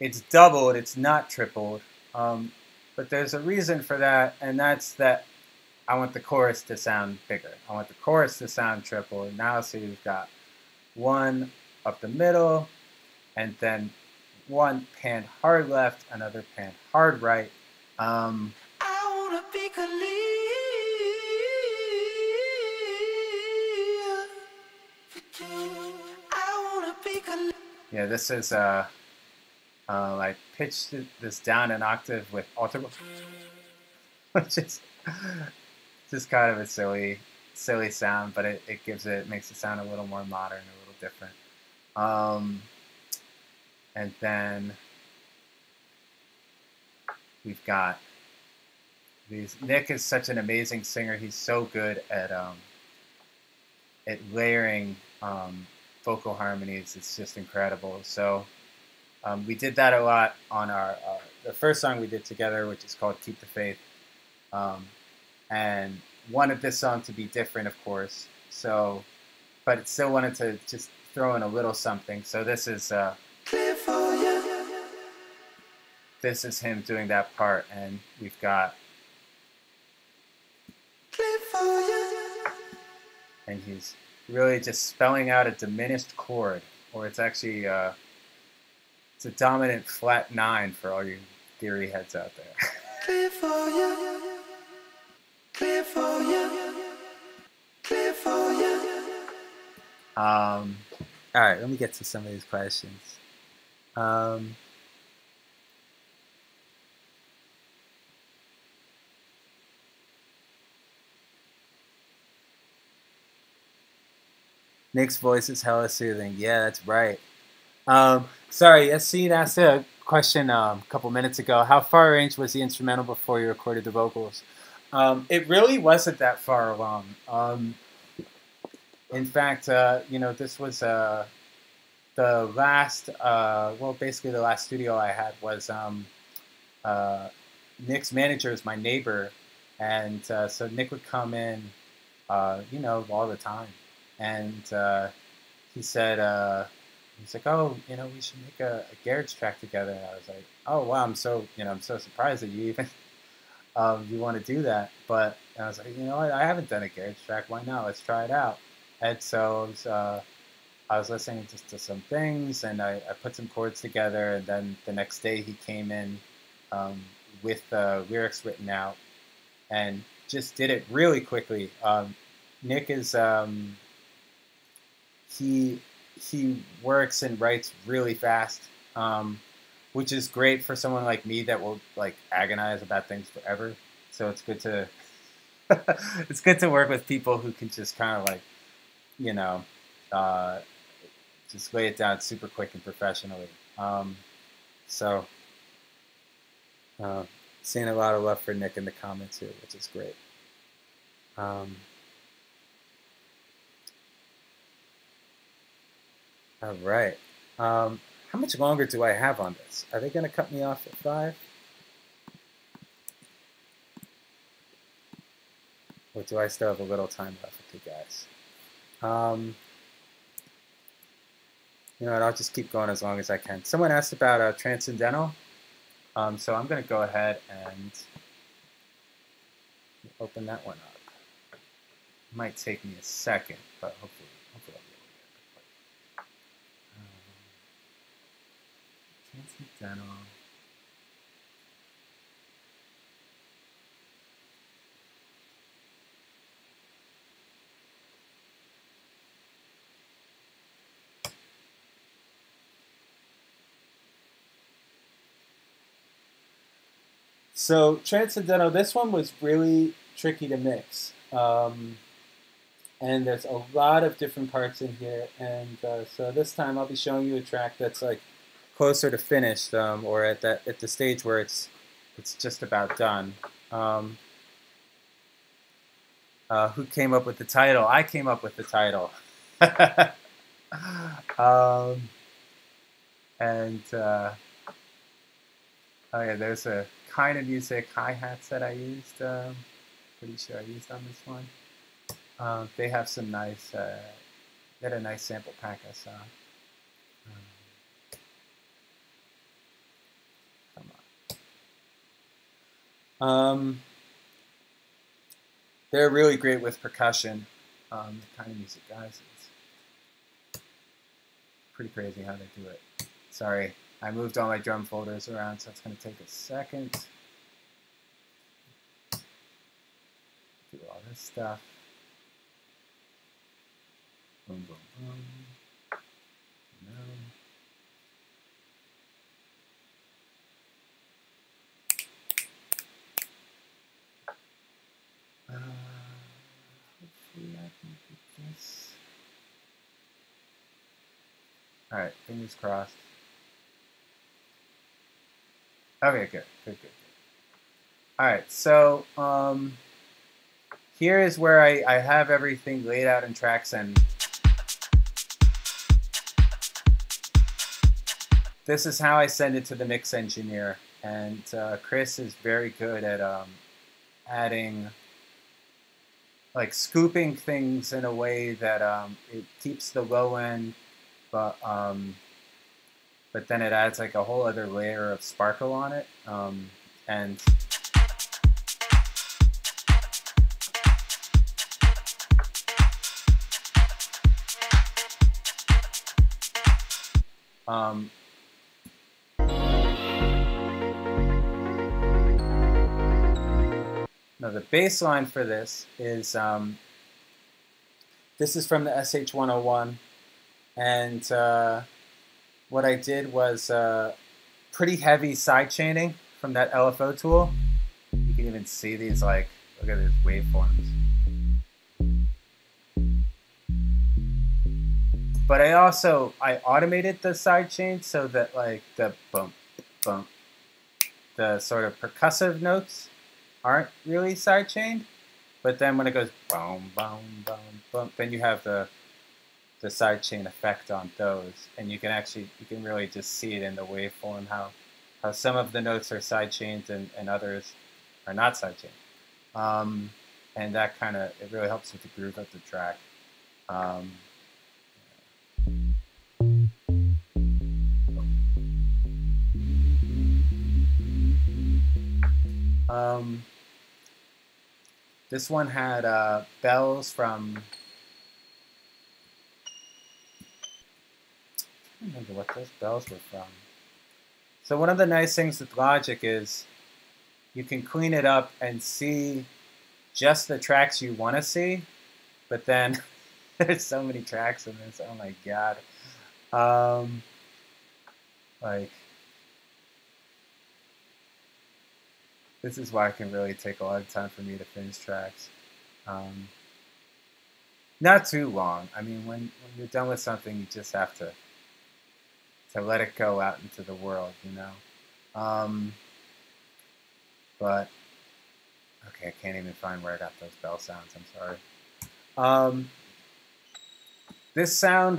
It's doubled, it's not tripled, but there's a reason for that, and that's that I want the chorus to sound bigger. I want the chorus to sound tripled. Now, so you've got one up the middle, and then one pan hard left, another pan hard right. I wanna be Yeah, this is I pitched this down an octave with alter, which is just kind of a silly sound, but it makes it sound a little more modern, a little different. And then we've got these. Nick is such an amazing singer. He's so good at layering vocal harmonies. It's just incredible. So we did that a lot on our the first song we did together, which is called "Keep the Faith," and wanted this song to be different, of course. So, but it still wanted to just throw in a little something. So this is him doing that part, and we've got, and he's really just spelling out a diminished chord, or it's actually it's a dominant flat 9 for all you theory heads out there. clear for you, clear for you, clear for you. All right, let me get to some of these questions. Nick's voice is hella soothing. Yeah, that's right. Sorry, Yassine asked a question a couple minutes ago. How far range was the instrumental before you recorded the vocals? It really wasn't that far along. In fact, this was the last, basically the last studio I had was Nick's manager is my neighbor, and so Nick would come in, all the time, and he said, he's like, oh, we should make a garage track together, and I was like, oh wow, I'm so surprised that you even you want to do that. But I was like, you know what? I haven't done a garage track. Why not? Let's try it out. And so I was listening just to some things, and I put some chords together. And then the next day he came in with the lyrics written out and just did it really quickly. Nick is he works and writes really fast, which is great for someone like me that will like agonize about things forever. So it's good to it's good to work with people who can just kind of like, you know, uh, just lay it down super quick and professionally. So seeing a lot of love for Nick in the comments here, which is great. All right. How much longer do I have on this? Are they going to cut me off at 5? Or do I still have a little time left with you guys? You know what, I'll just keep going as long as I can. Someone asked about Transcendental. So I'm going to go ahead and open that one up. It might take me a second, but hopefully I'll be able to get it quick. Transcendental. So Transcendental, this one was really tricky to mix. And there's a lot of different parts in here. And so this time I'll be showing you a track that's like Closer to finished, or at the stage where it's just about done. Who came up with the title? I came up with the title. And oh yeah, there's a kind of music hi-hats that I used. Pretty sure I used on this one. They have some nice. They had a nice sample pack I saw. Come on. They're really great with percussion. The kind of music, guys. It's pretty crazy how they do it. Sorry, I moved all my drum folders around, so it's going to take a second. Do all this stuff. Boom, boom, boom. No. Hopefully I can get this. All right, fingers crossed. Okay, good. All right, so here is where I have everything laid out in tracks, and this is how I send it to the mix engineer. And Chris is very good at adding, like scooping things in a way that it keeps the low end, but then it adds like a whole other layer of sparkle on it. And now the bass line for this is from the SH-101, and what I did was pretty heavy side chaining from that LFO tool. You can even see these, like, look at these waveforms. But I automated the side chain so that like the bump, bump, the sort of percussive notes aren't really side chained. But then when it goes boom, boom, boom, boom, then you have the side chain effect on those, and you can really just see it in the waveform how some of the notes are side chained and others are not side chained, and that it really helps with the groove of the track. This one had bells from, I don't remember what those bells were from. So one of the nice things with Logic is you can clean it up and see just the tracks you want to see, but then there's so many tracks in this. Oh my god! Like this is why it can really take a lot of time for me to finish tracks. Not too long. I mean, when you're done with something, you just have to let it go out into the world, you know. But okay, I can't even find where I got those bell sounds. I'm sorry. This sound,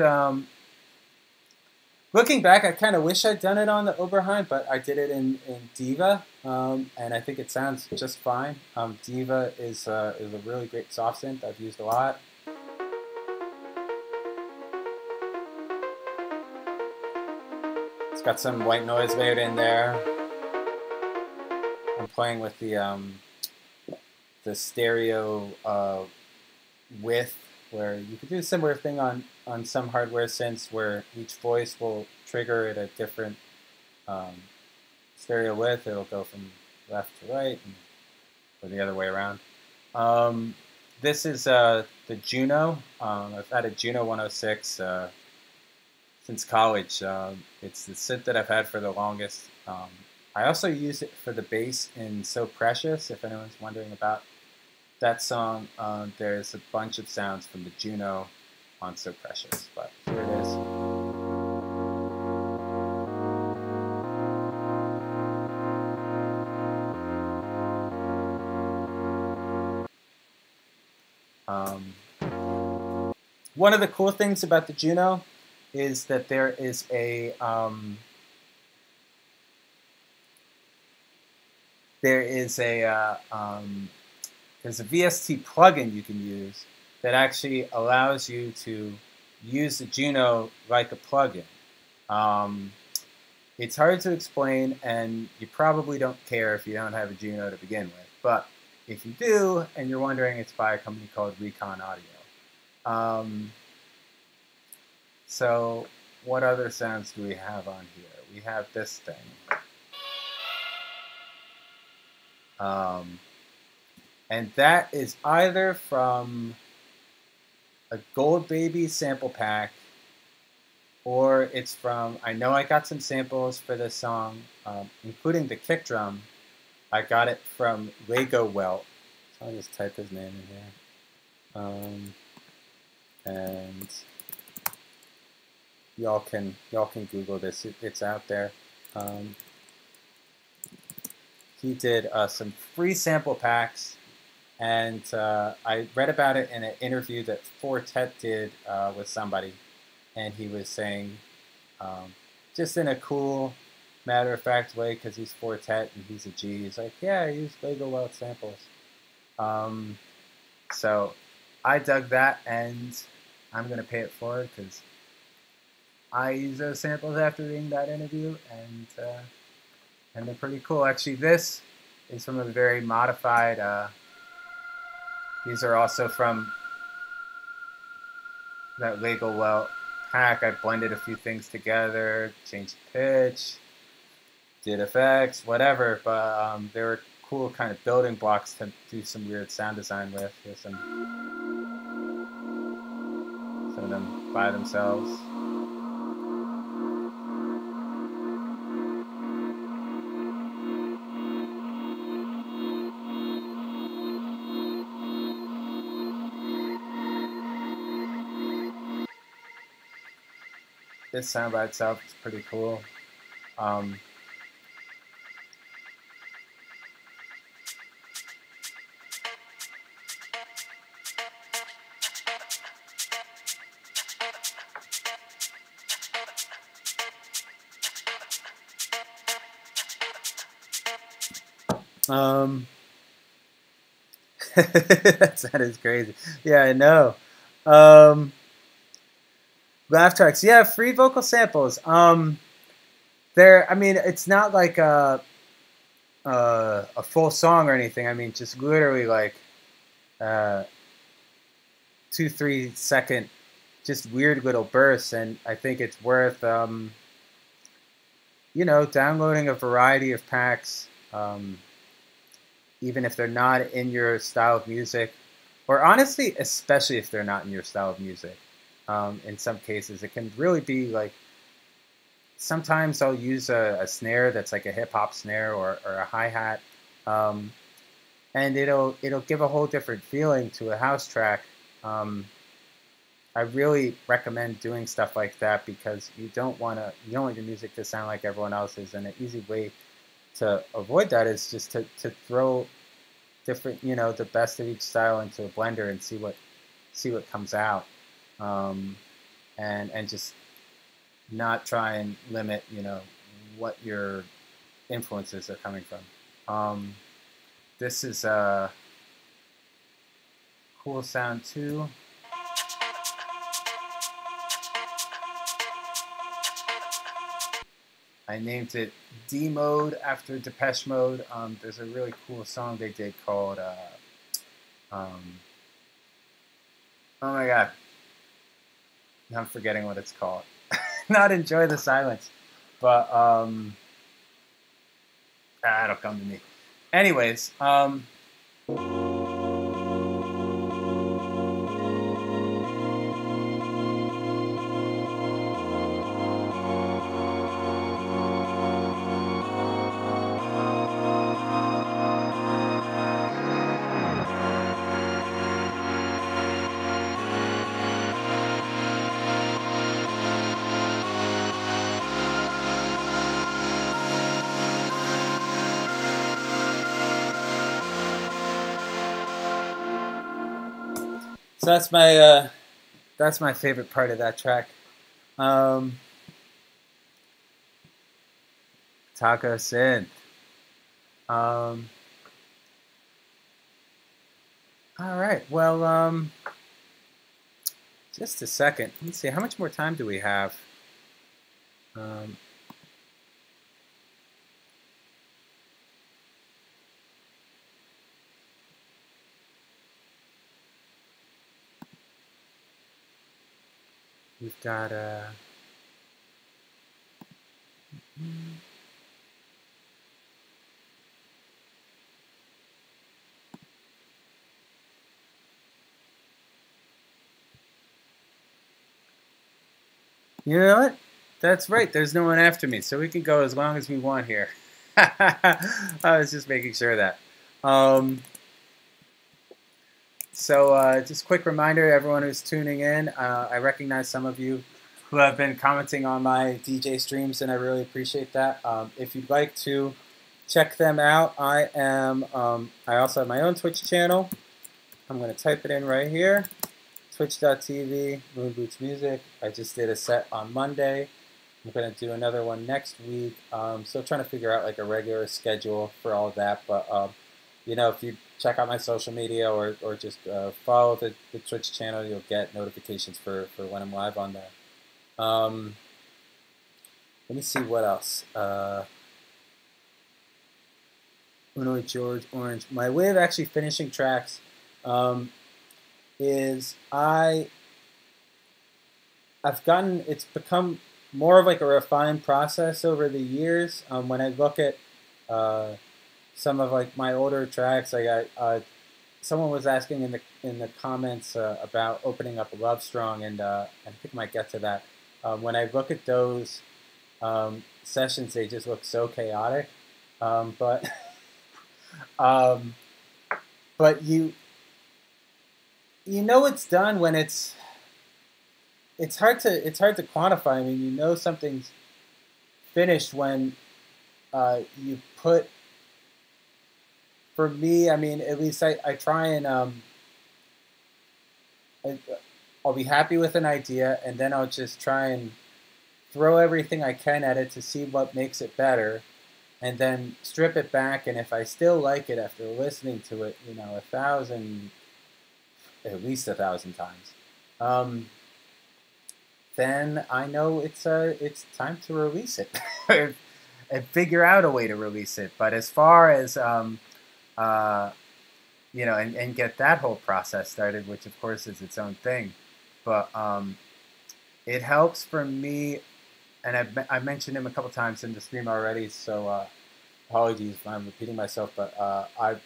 looking back, I kind of wish I'd done it on the Oberheim, but I did it in Diva, and I think it sounds just fine. Diva is a really great soft synth I've used a lot. It's got some white noise layered in there. I'm playing with the stereo width, where you could do a similar thing on some hardware synths where each voice will trigger at a different stereo width. It'll go from left to right or the other way around. This is the Juno. I've had a Juno 106 since college. It's the synth that I've had for the longest. I also use it for the bass in So Precious, if anyone's wondering about that song. There's a bunch of sounds from the Juno on So Precious, but here it is. One of the cool things about the Juno is that there is a there's a VST plugin you can use that actually allows you to use the Juno like a plugin. It's hard to explain, and you probably don't care if you don't have a Juno to begin with. But if you do, and you're wondering, it's by a company called Recon Audio. So what other sounds do we have on here? We have this thing. And that is either from a Gold Baby sample pack, or it's from, I know I got some samples for this song, including the kick drum. I got it from Lego Welt. So I'll just type his name in here. And y'all can Google this. It's out there. He did some free sample packs, and I read about it in an interview that Fortet did with somebody, and he was saying, just in a cool, matter-of-fact way, because he's Fortet and he's a G, he's like, yeah, I use Lego Welt samples. So I dug that, and I'm going to pay it forward, because I use those samples after reading that interview, and they're pretty cool. Actually, this is from a very modified, these are also from that Lego Welt pack. I blended a few things together, changed the pitch, did effects, whatever, but they were cool kind of building blocks to do some weird sound design with. Here's some of them by themselves. This sound by itself is pretty cool. That is crazy. Yeah, I know. Laugh tracks. Yeah, free vocal samples. There. I mean, it's not like a full song or anything. I mean, just literally like 2-3 second just weird little bursts, and I think it's worth downloading a variety of packs, even if they're not in your style of music, or honestly, especially if they're not in your style of music. In some cases, it can really be like, sometimes I'll use a snare that's like a hip hop snare, or a hi hat, and it'll give a whole different feeling to a house track. I really recommend doing stuff like that, because you don't want your music to sound like everyone else's, and an easy way to avoid that is just to throw different, the best of each style into a blender and see what comes out, and just not try and limit, what your influences are coming from. This is a cool sound too. I named it D Mode after Depeche Mode. There's a really cool song they did called, oh my god, I'm forgetting what it's called. Not Enjoy the Silence, but it'll come to me. Anyways, So that's my favorite part of that track. Taco Synth. All right. Well, just a second. Let's see. How much more time do we have? We've got you know what? That's right. There's no one after me, so we can go as long as we want here. I was just making sure of that. So just quick reminder, everyone who's tuning in, I recognize some of you who have been commenting on my DJ streams, and I really appreciate that. If you'd like to check them out, I also have my own Twitch channel. I'm going to type it in right here. Twitch.tv, Moonboots Music. I just did a set on Monday. I'm going to do another one next week. Still trying to figure out like a regular schedule for all of that. But, if you check out my social media, or just follow the Twitch channel, you'll get notifications for when I'm live on there. Let me see what else. Illinois George Orange. My way of actually finishing tracks is it's become more of like a refined process over the years. When I look at some of like my older tracks, someone was asking in the comments about opening up Love Strong, and I think I might get to that. When I look at those sessions, they just look so chaotic. But it's done when it's hard to quantify. I mean, something's finished when you put. For me, I mean, at least I try and I'll be happy with an idea, and then I'll just try and throw everything I can at it to see what makes it better, and then strip it back. And if I still like it after listening to it, at least 1,000 times, then I know it's time to release it and figure out a way to release it. But as far as you know, and get that whole process started, which of course is its own thing. But it helps for me, and I've mentioned him a couple times in the stream already, so apologies if I'm repeating myself, but I've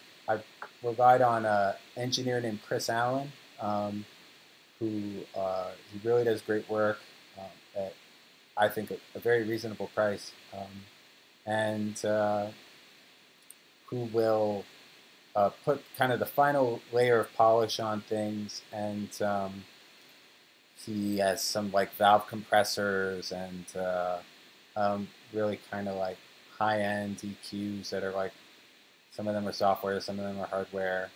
relied on an engineer named Chris Allen, who he really does great work at, I think, a very reasonable price, and who will put kind of the final layer of polish on things, and he has some like valve compressors and really kind of like high-end EQs that are like, some of them are software, some of them are hardware,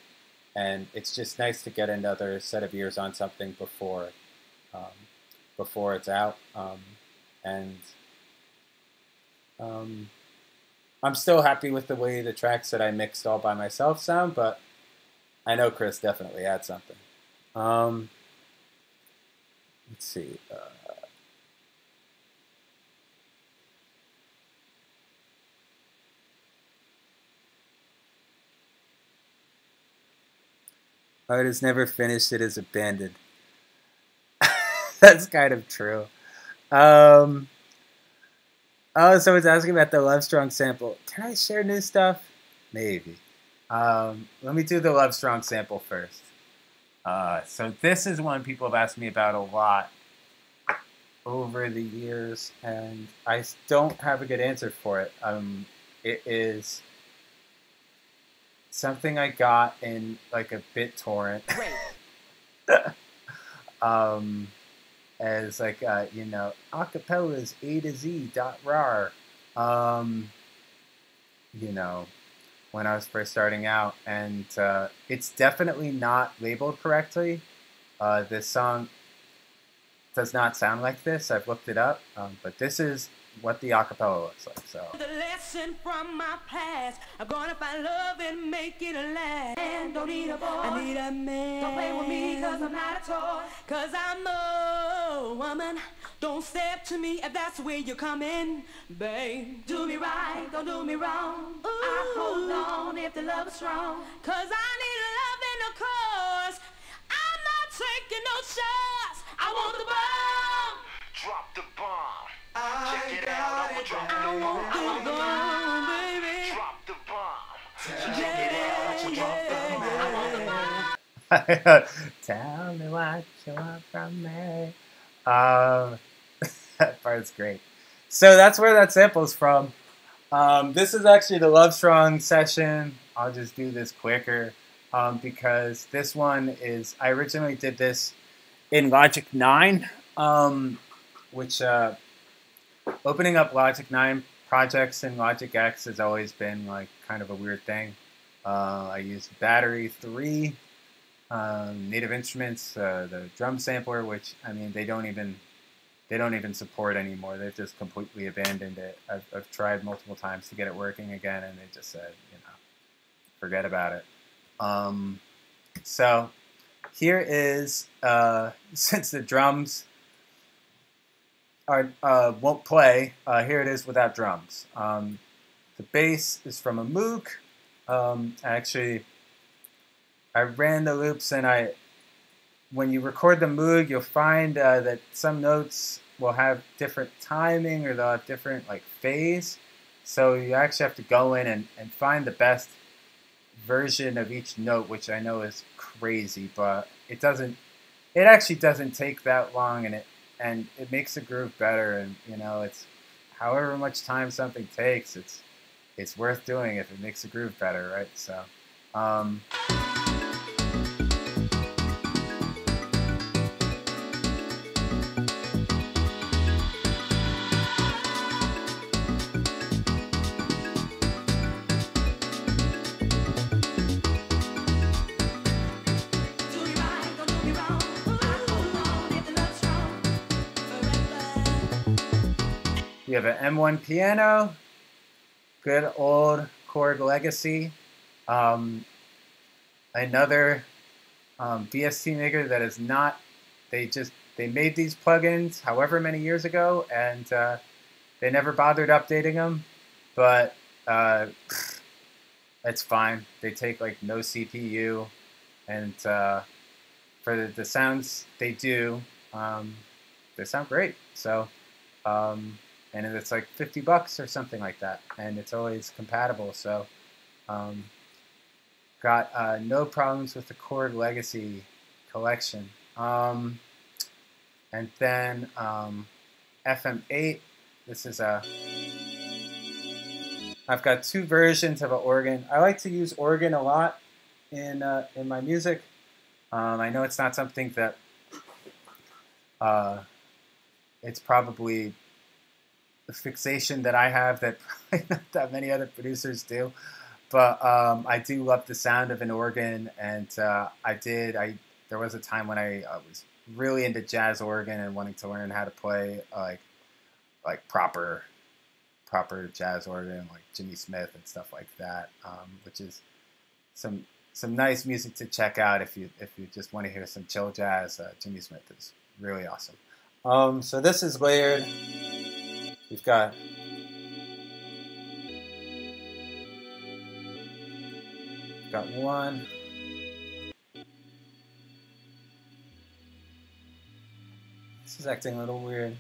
and it's just nice to get another set of ears on something before it's out. And I'm still happy with the way the tracks that I mixed all by myself sound, but I know Chris definitely had something. Let's see. Art is never finished, it is abandoned. That's kind of true. Oh, someone's asking about the Love Strong sample. Can I share new stuff? Maybe. Let me do the Love Strong sample first. So this is one people have asked me about a lot over the years, and I don't have a good answer for it. It is something I got in like a BitTorrent. As like you know, acapellas A to Z .rar. You know, when I was first starting out, and it's definitely not labeled correctly. This song does not sound like this. I've looked it up, but this is what the acapella looks like. So. The lesson from my past, I'm gonna find love and make it last. And don't need a boy, I need a man. Don't play with me cause I'm not a toy. Cause I'm a woman. Don't step to me if that's where you're coming, babe. Do me right, don't do me wrong. Ooh. I hold on if the love is strong. Cause I need love in the cause. I'm not taking no shots. I want the bomb. Drop the bomb. Check it out, I'ma drop the bomb. Baby. Drop the bomb. So check it out, I'ma drop the bomb. Tell me what you want from me. That part's great. So that's where that sample's from. This is actually the Love Strong session. I'll just do this quicker because this one is, I originally did this in Logic 9, which opening up Logic 9 projects in Logic X has always been like kind of a weird thing. I used Battery 3, Native Instruments, the drum sampler, which I mean they don't even support anymore. They've just completely abandoned it. I've tried multiple times to get it working again, and they just said, you know, forget about it. So here is since the drums won't play. Here it is without drums. The bass is from a Moog. Actually, I ran the loops, and when you record the Moog, you'll find that some notes will have different timing, or they'll have different like phase. So you actually have to go in and find the best version of each note, which I know is crazy, but it actually doesn't take that long, and it makes the groove better. And you know, it's however much time something takes, it's worth doing if it makes the groove better, right? So we have an M1 piano, good old Korg Legacy. Another VST maker that is not, they made these plugins however many years ago, and they never bothered updating them. But it's fine. They take like no CPU, and for the sounds they do, they sound great. So, and it's like $50 or something like that, and it's always compatible. So, um, got no problems with the Chord Legacy collection. And then FM8. This is a. I've got two versions of an organ. I like to use organ a lot in my music. I know it's not something that it's probably a fixation that I have that probably not that many other producers do. But I do love the sound of an organ, and there was a time when I was really into jazz organ and wanting to learn how to play like proper jazz organ, like Jimmy Smith and stuff like that, which is some nice music to check out if you just want to hear some chill jazz. Jimmy Smith is really awesome. So this is layered. We've got one. This is acting a little weird.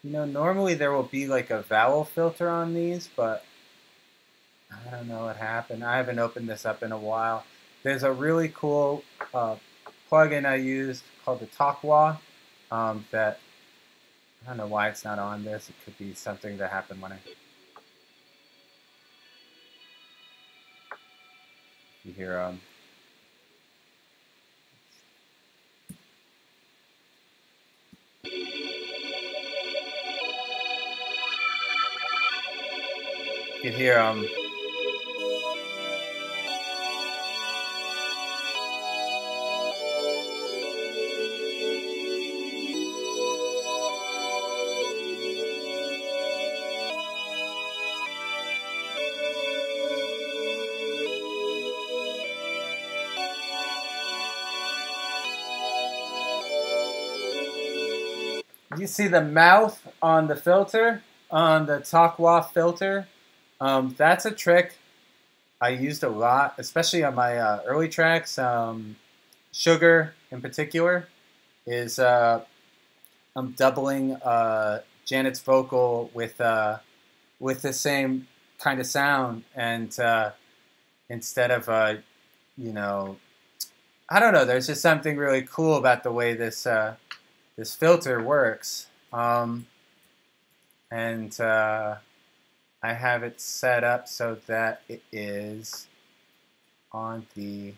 You know, normally there will be like a vowel filter on these, but I don't know what happened. I haven't opened this up in a while. There's a really cool plugin I used called the Talkwa that I don't know why it's not on this. It could be something that happened when you hear you hear you see the mouth on the filter, on the Talkwa filter. That's a trick I used a lot, especially on my early tracks. Sugar, in particular, is I'm doubling Janet's vocal with the same kind of sound, and instead of you know, I don't know. There's just something really cool about the way this this filter works, and I have it set up so that it is on the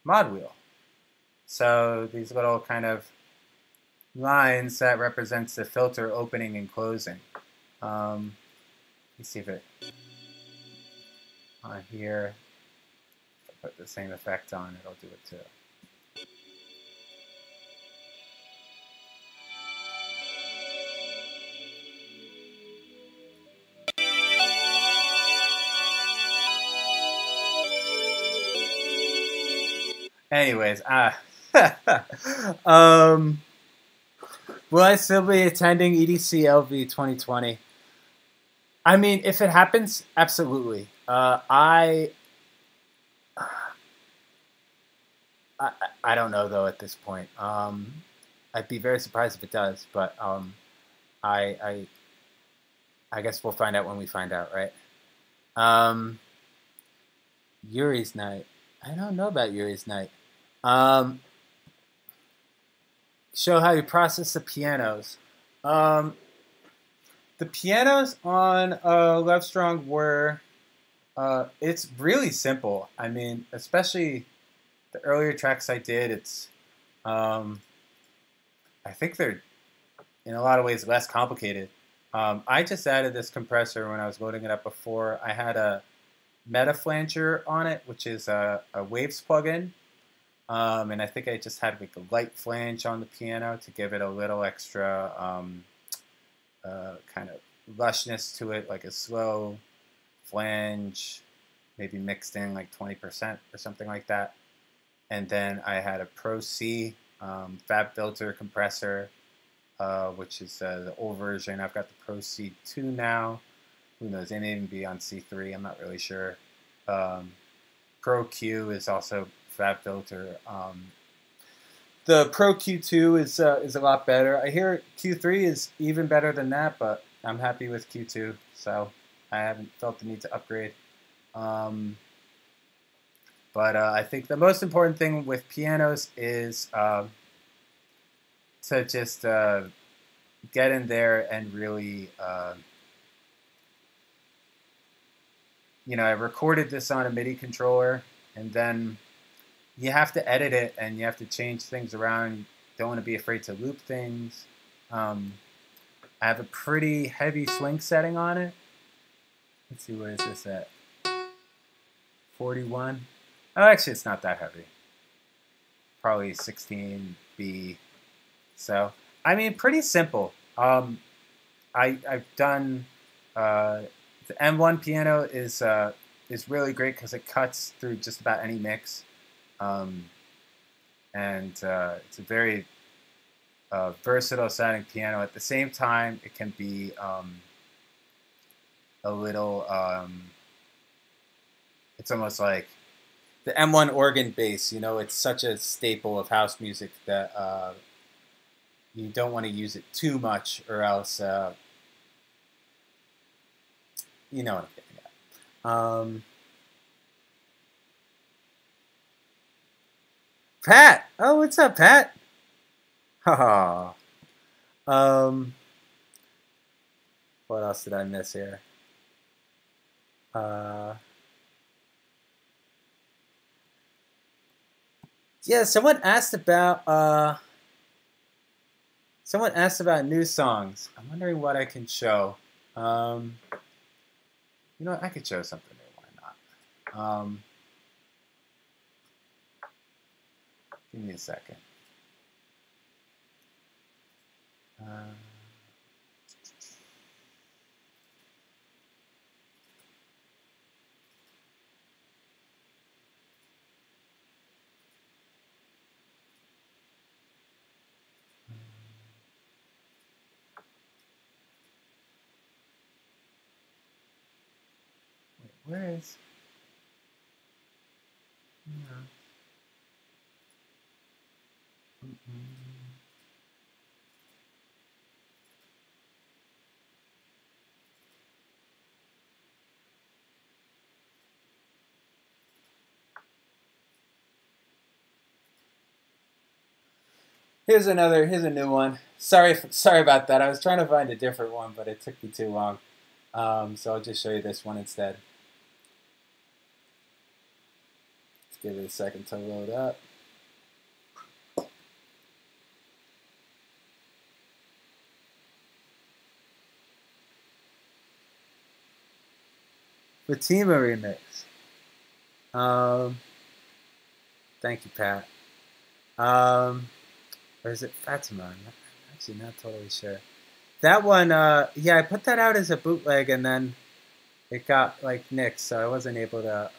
mod wheel. So these little kind of lines that represents the filter opening and closing. Let's see if it on here. If I put the same effect on, it'll do it too. Anyways, will I still be attending EDC LV 2020? I mean, if it happens, absolutely. I don't know though at this point. I'd be very surprised if it does, but I guess we'll find out when we find out, right? Yuri's Night. I don't know about Yuri's Night. Show how you process the pianos. The pianos on Love Strong were, it's really simple. I mean, especially the earlier tracks I did, it's, I think they're in a lot of ways less complicated. I just added this compressor when I was loading it up before. I had a Meta Flanger on it, which is a Waves plugin. And I think I just had like a light flange on the piano to give it a little extra kind of lushness to it, like a slow flange, maybe mixed in like 20% or something like that. And then I had a Pro C Fab Filter compressor, which is the old version. I've got the Pro C2 now. Who knows? It may even be on C3. I'm not really sure. Pro Q is also Fab Filter. The Pro Q2 is a lot better. I hear Q3 is even better than that, but I'm happy with Q2, so I haven't felt the need to upgrade. But I think the most important thing with pianos is to just get in there and really, I recorded this on a MIDI controller, and then you have to edit it and you have to change things around. You don't want to be afraid to loop things. I have a pretty heavy swing setting on it. Let's see, what is this at? 41. Oh, actually, it's not that heavy. Probably 16B. So, I mean, pretty simple. I've done the M1 piano is really great because it cuts through just about any mix, and it's a very versatile sounding piano. At the same time, it can be a little. It's almost like the M1 organ bass. It's such a staple of house music that you don't want to use it too much, or else you know what I'm getting at. Pat! Oh, what's up, Pat? Haha. What else did I miss here? Yeah, someone asked about new songs. I'm wondering what I can show. You know what? I could show something new. Why not? Give me a second. Wait, where is? No. Here's a new one. Sorry about that. I was trying to find a different one, but it took me too long. So I'll just show you this one instead. Let's give it a second to load up. Fatima remix. Thank you, Pat. Or is it Fatima? I'm actually not totally sure. That one, yeah, I put that out as a bootleg, and then it got like nixed, so I wasn't able to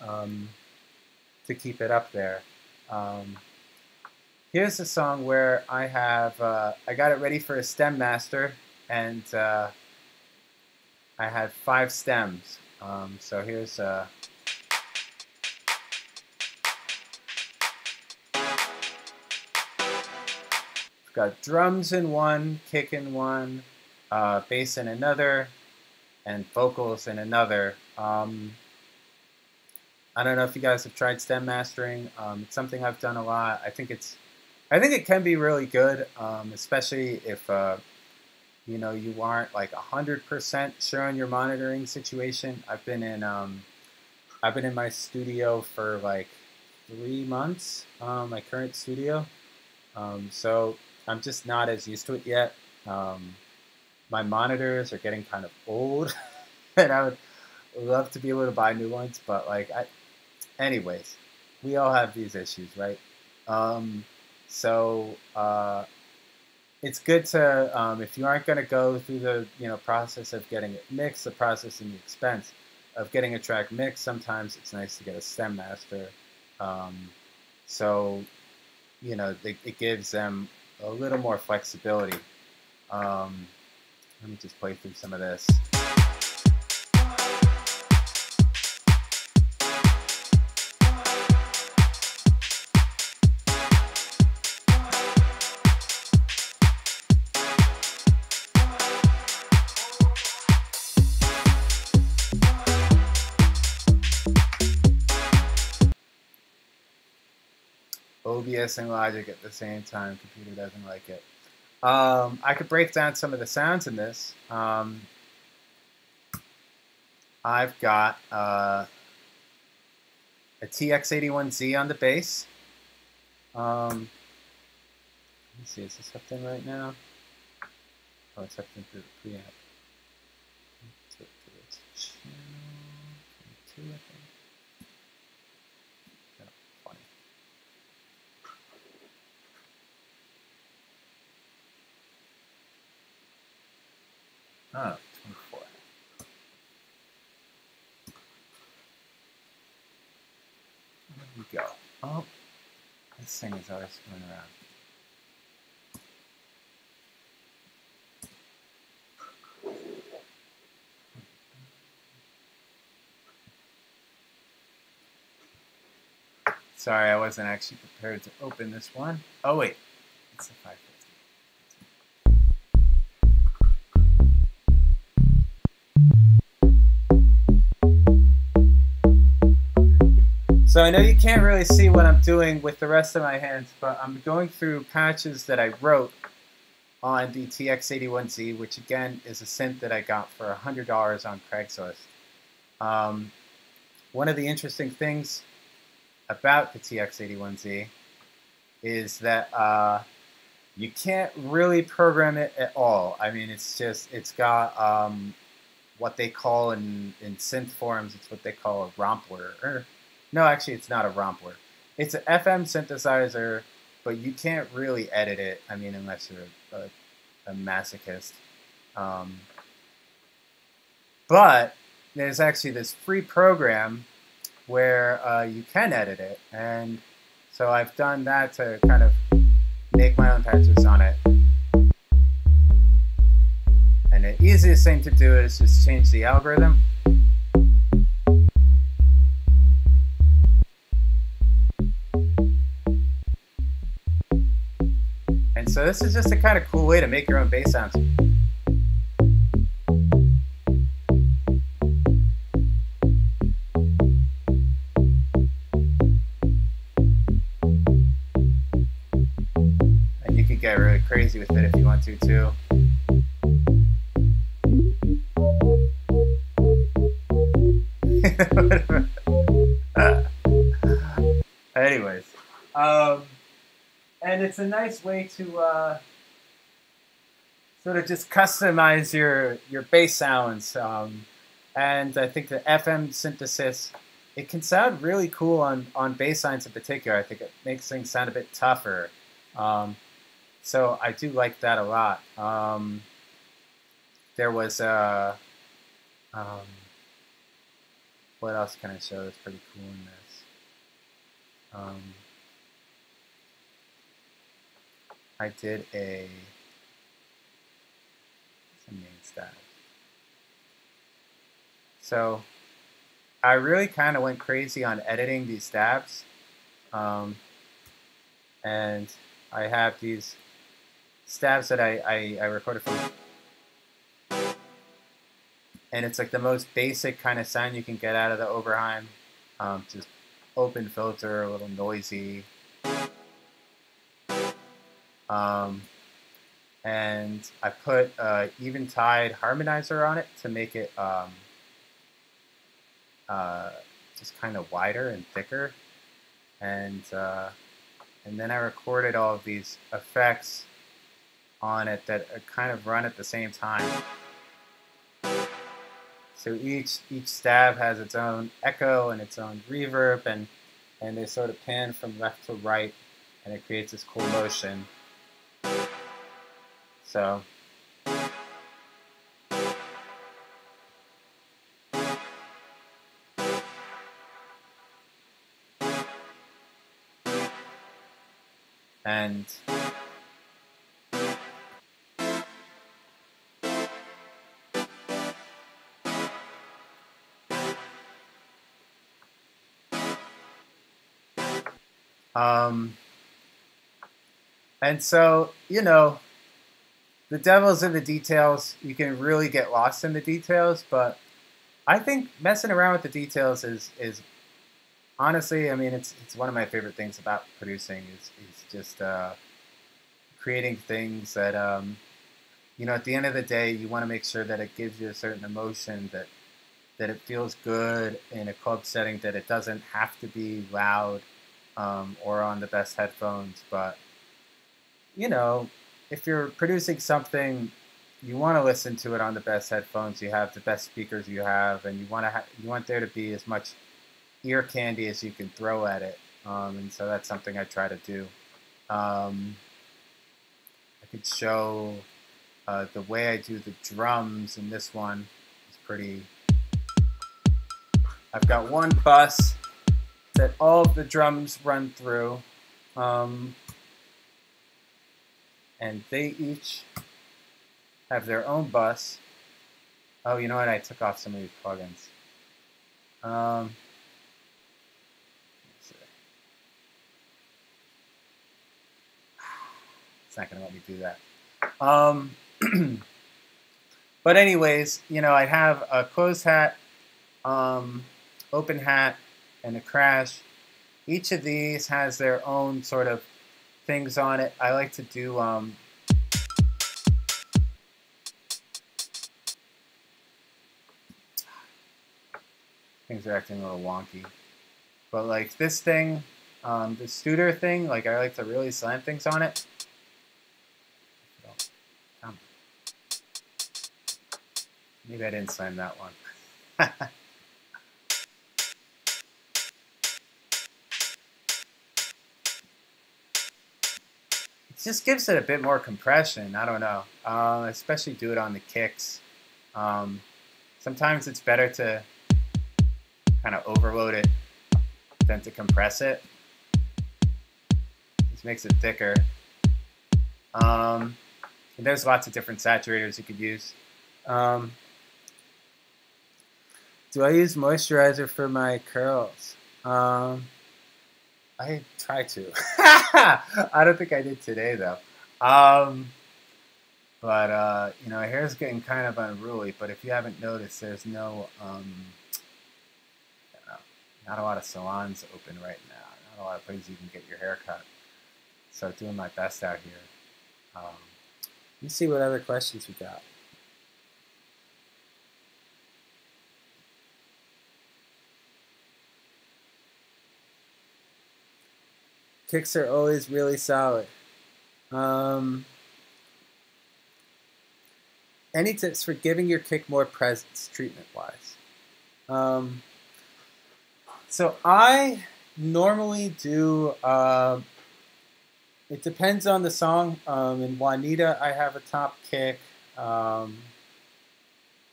keep it up there. Here's a song where I have I got it ready for a stem master, and I had 5 stems. So here's I've got drums in one, kick in one, bass in another, and vocals in another. I don't know if you guys have tried stem mastering. It's something I've done a lot. I think it can be really good, especially if you aren't like 100% sure on your monitoring situation. I've been in my studio for like 3 months, my current studio. So I'm just not as used to it yet. My monitors are getting kind of old, and I would love to be able to buy new ones, but anyways, we all have these issues, right? So it's good to, if you aren't going to go through the process of getting it mixed, the process and the expense of getting a track mixed, sometimes it's nice to get a stem master. So, you know, it gives them a little more flexibility. Let me just play through some of this. OBS and Logic at the same time. Computer doesn't like it. I could break down some of the sounds in this. I've got a TX81Z on the bass. Let me see, is this hooked in right now? Oh, it's hooked in through the preamp. To its channel 22, I think. No, 20. Oh, 24. There we go. Oh, this thing is always going around. Sorry, I wasn't actually prepared to open this one. Oh wait, it's the 550. So I know you can't really see what I'm doing with the rest of my hands, but I'm going through patches that I wrote on the TX81Z, which again is a synth that I got for $100 on Craigslist. One of the interesting things about the TX81Z is that you can't really program it at all. I mean, it's got what they call in synth forums, it's what they call a rompler. Or, no, actually, it's not a rompler. It's an FM synthesizer, but you can't really edit it. I mean, unless you're a masochist. But there's actually this free program where you can edit it, and so I've done that to kind of make my own patches on it. And the easiest thing to do is just change the algorithm. And so this is just a kind of cool way to make your own bass sounds. And you could get really crazy with it if you want to too. Anyways, and it's a nice way to sort of just customize your bass sounds. And I think the FM synthesis, it can sound really cool on bass lines in particular. I think it makes things sound a bit tougher. So I do like that a lot. There was a what else can I show that's pretty cool in this? I did a main stab. So I really kind of went crazy on editing these stabs. And I have these stabs that I recorded from. And it's like the most basic kind of sound you can get out of the Oberheim. Just open filter, a little noisy. And I put Eventide harmonizer on it to make it just kind of wider and thicker. And then I recorded all of these effects on it that kind of run at the same time. So each stab has its own echo and its own reverb, and they sort of pan from left to right, and it creates this cool motion. So And and so, you know, the devil's in the details. You can really get lost in the details, but I think messing around with the details is honestly, I mean, it's one of my favorite things about producing is just creating things that you know, at the end of the day, you want to make sure that it gives you a certain emotion, that it feels good in a club setting, that it doesn't have to be loud or on the best headphones. But, you know, if you're producing something, you want to listen to it on the best headphones you have, the best speakers you have, and you want there to be as much ear candy as you can throw at it. And so that's something I try to do. I could show the way I do the drums in this one is pretty. I've got one bus that all of the drums run through, and they each have their own bus. Oh, you know what? I took off some of these plugins. Let's see. It's not going to let me do that. But anyways, you know, I have a closed hat, open hat, and a crash. Each of these has their own sort of things on it. I like to do things are acting a little wonky. But like this thing, the Studer thing, like I like to really slam things on it. Maybe I didn't slam that one. It just gives it a bit more compression. I don't know. Especially do it on the kicks. Sometimes it's better to kind of overload it than to compress it. This makes it thicker. And there's lots of different saturators you could use. Do I use moisturizer for my curls? I try to. I don't think I did today though. But you know, my hair's getting kind of unruly. But if you haven't noticed, there's no, not a lot of salons open right now. Not a lot of places you can get your hair cut. So doing my best out here. Let's see what other questions we got. Kicks are always really solid. Any tips for giving your kick more presence treatment-wise? So I normally do, it depends on the song. In Juanita, I have a top kick. I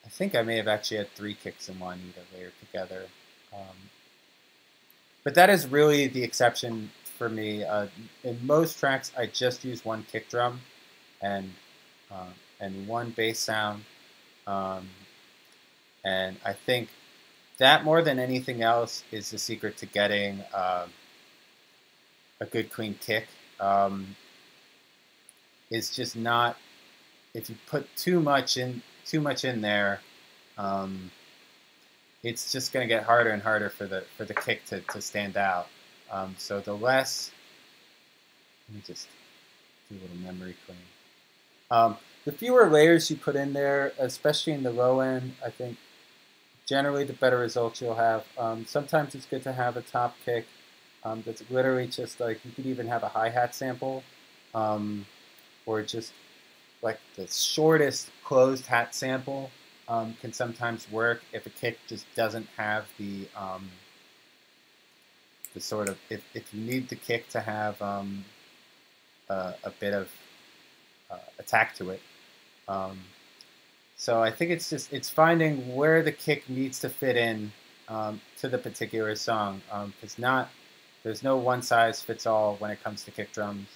think I may have actually had 3 kicks in Juanita layered together. But that is really the exception for me. In most tracks, I just use one kick drum and one bass sound. And I think that more than anything else is the secret to getting a good clean kick. It's just not, if you put too much in there, it's just going to get harder and harder for the kick to stand out. So the less, let me just do a little memory clean. The fewer layers you put in there, especially in the low end, I think generally the better results you'll have. Sometimes it's good to have a top kick that's literally just like, you could even have a hi-hat sample, or just like the shortest closed hat sample can sometimes work if a kick just doesn't have the sort of, if you need the kick to have a bit of attack to it. So I think it's finding where the kick needs to fit in to the particular song, because there's no one size fits all when it comes to kick drums.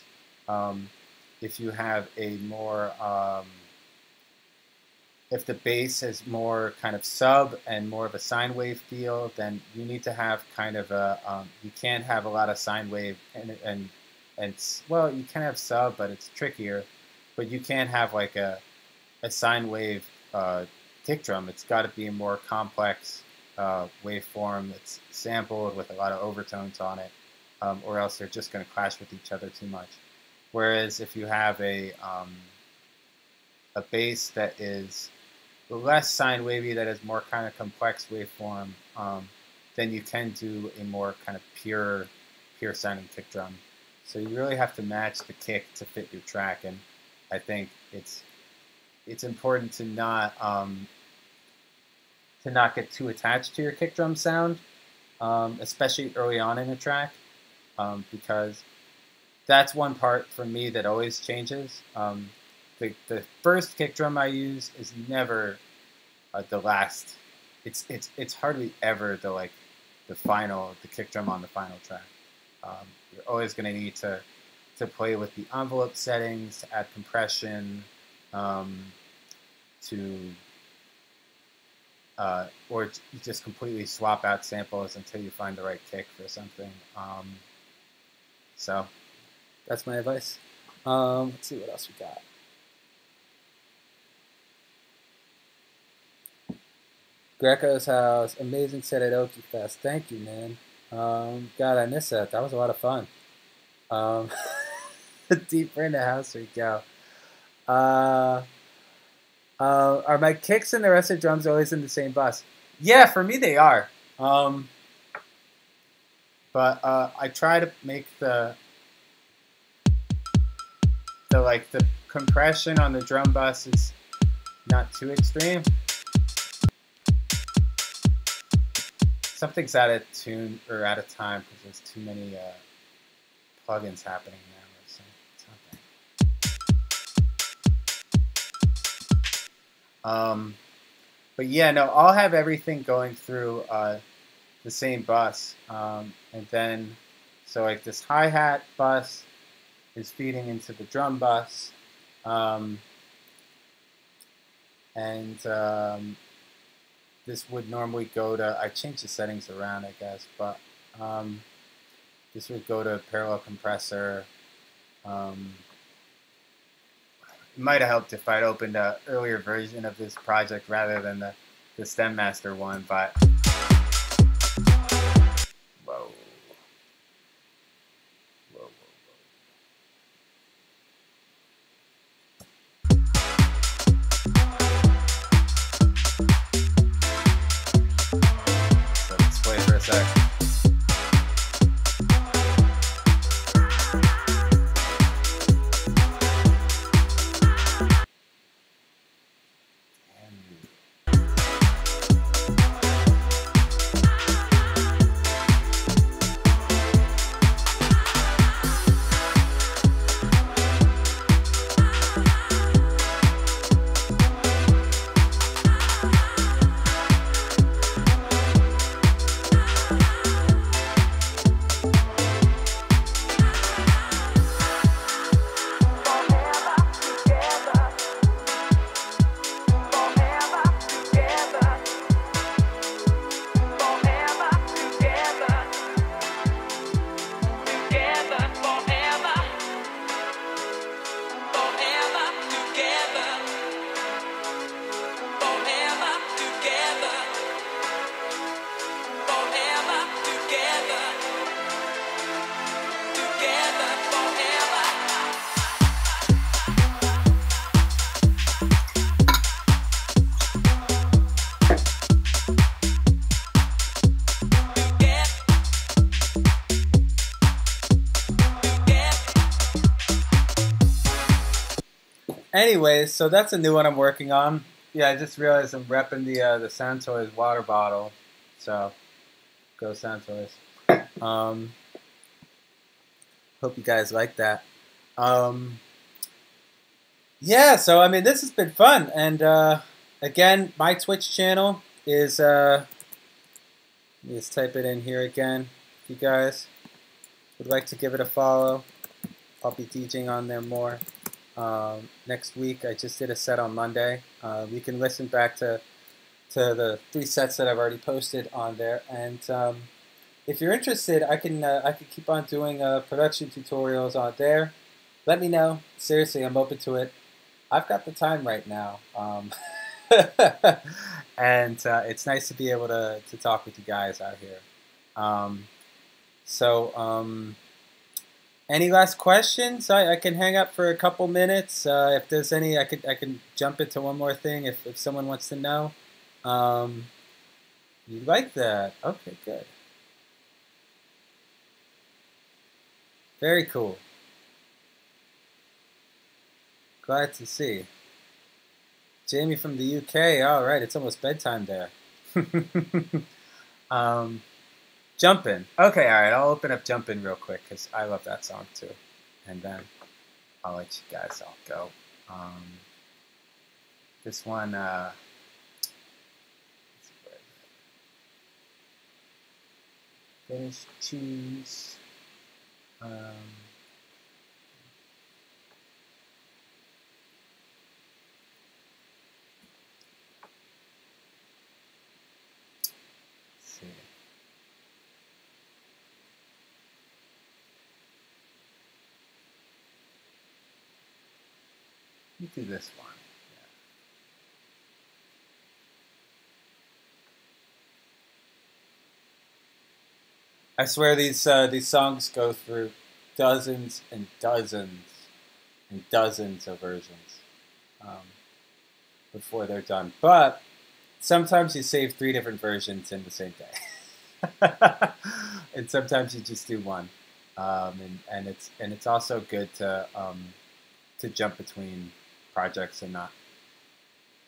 If you have a more if the bass is more kind of sub and more of a sine wave feel, then you need to have kind of a you can't have a lot of sine wave and well, you can have sub, but it's trickier. But you can't have like a sine wave kick drum. It's got to be a more complex waveform that's sampled with a lot of overtones on it, or else they're just going to clash with each other too much. Whereas if you have a bass that is less sine wavy, that is more kind of complex waveform, then you can do a more kind of pure sounding kick drum. So you really have to match the kick to fit your track, and I think it's important to not get too attached to your kick drum sound, especially early on in a track, because that's one part for me that always changes. The first kick drum I use is never the last. It's hardly ever the kick drum on the final track. You're always going to need to play with the envelope settings, to add compression, or just completely swap out samples until you find the right kick for something. So that's my advice. Let's see what else we got. Greco's house, amazing set at Okie Fest. Thank you, man. God, I miss that. That was a lot of fun. Deeper in the house we go. Are my kicks and the rest of the drums always in the same bus? Yeah, for me they are. But I try to make the compression on the drum bus is not too extreme. Something's out of tune or out of time because there's too many plugins happening now. So it's okay. But yeah, no, I'll have everything going through the same bus, and then so like this hi-hat bus is feeding into the drum bus, and this would normally go to, I changed the settings around, I guess, but this would go to parallel compressor. It might have helped if I'd opened an earlier version of this project rather than the Stem Master one, but whoa. So let's play for a sec. Anyways, so that's a new one I'm working on. Yeah, I just realized I'm repping the Sound Toys water bottle. So, go Sound Toys. Hope you guys like that. Yeah, so I mean, this has been fun. And again, my Twitch channel is, let me just type it in here again. If you guys would like to give it a follow. I'll be DJing on there more next week. I just did a set on Monday. You can listen back to the 3 sets that I've already posted on there. And if you're interested, I can keep on doing production tutorials on there. Let me know. Seriously, I'm open to it. I've got the time right now. And it's nice to be able to talk with you guys out here. Any last questions? I can hang up for a couple minutes. If there's any, I can jump into one more thing if someone wants to know. You like that? Okay, good. Very cool. Glad to see. Jamie from the UK. All right, it's almost bedtime there. Jumpin'. Okay, all right, I'll open up Jumpin' real quick because I love that song too. And then I'll let you guys all go. This one, finish, choose. You do this one. Yeah. I swear these songs go through dozens and dozens and dozens of versions before they're done. But sometimes you save 3 different versions in the same day, and sometimes you just do one. And it's also good to jump between projects and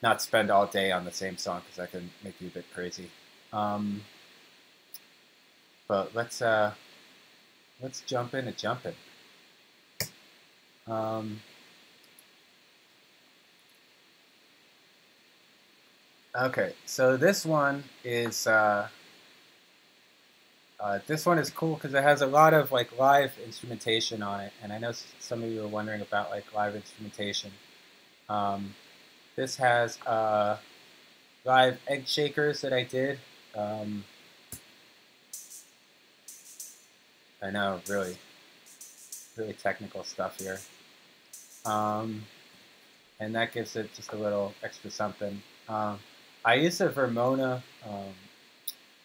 not spend all day on the same song because that can make you a bit crazy. But let's jump in and jump in. Okay, so this one is cool because it has a lot of like live instrumentation on it, and I know some of you are wondering about like live instrumentation. This has live egg shakers that I did. I know, really technical stuff here. And that gives it just a little extra something. I use a Vermona.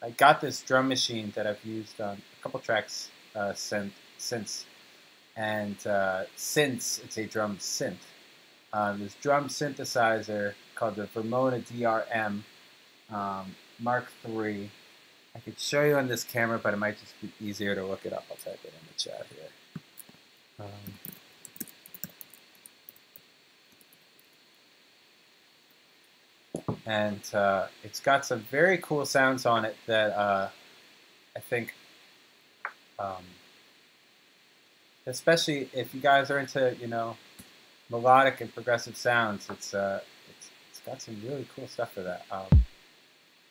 I got this drum machine that I've used on a couple tracks since, and since it's a drum synth. This drum synthesizer called the Vermona DRM Mark III. I could show you on this camera, but it might just be easier to look it up. I'll type it in the chat here. And it's got some very cool sounds on it that I think, especially if you guys are into, melodic and progressive sounds, it's got some really cool stuff for that.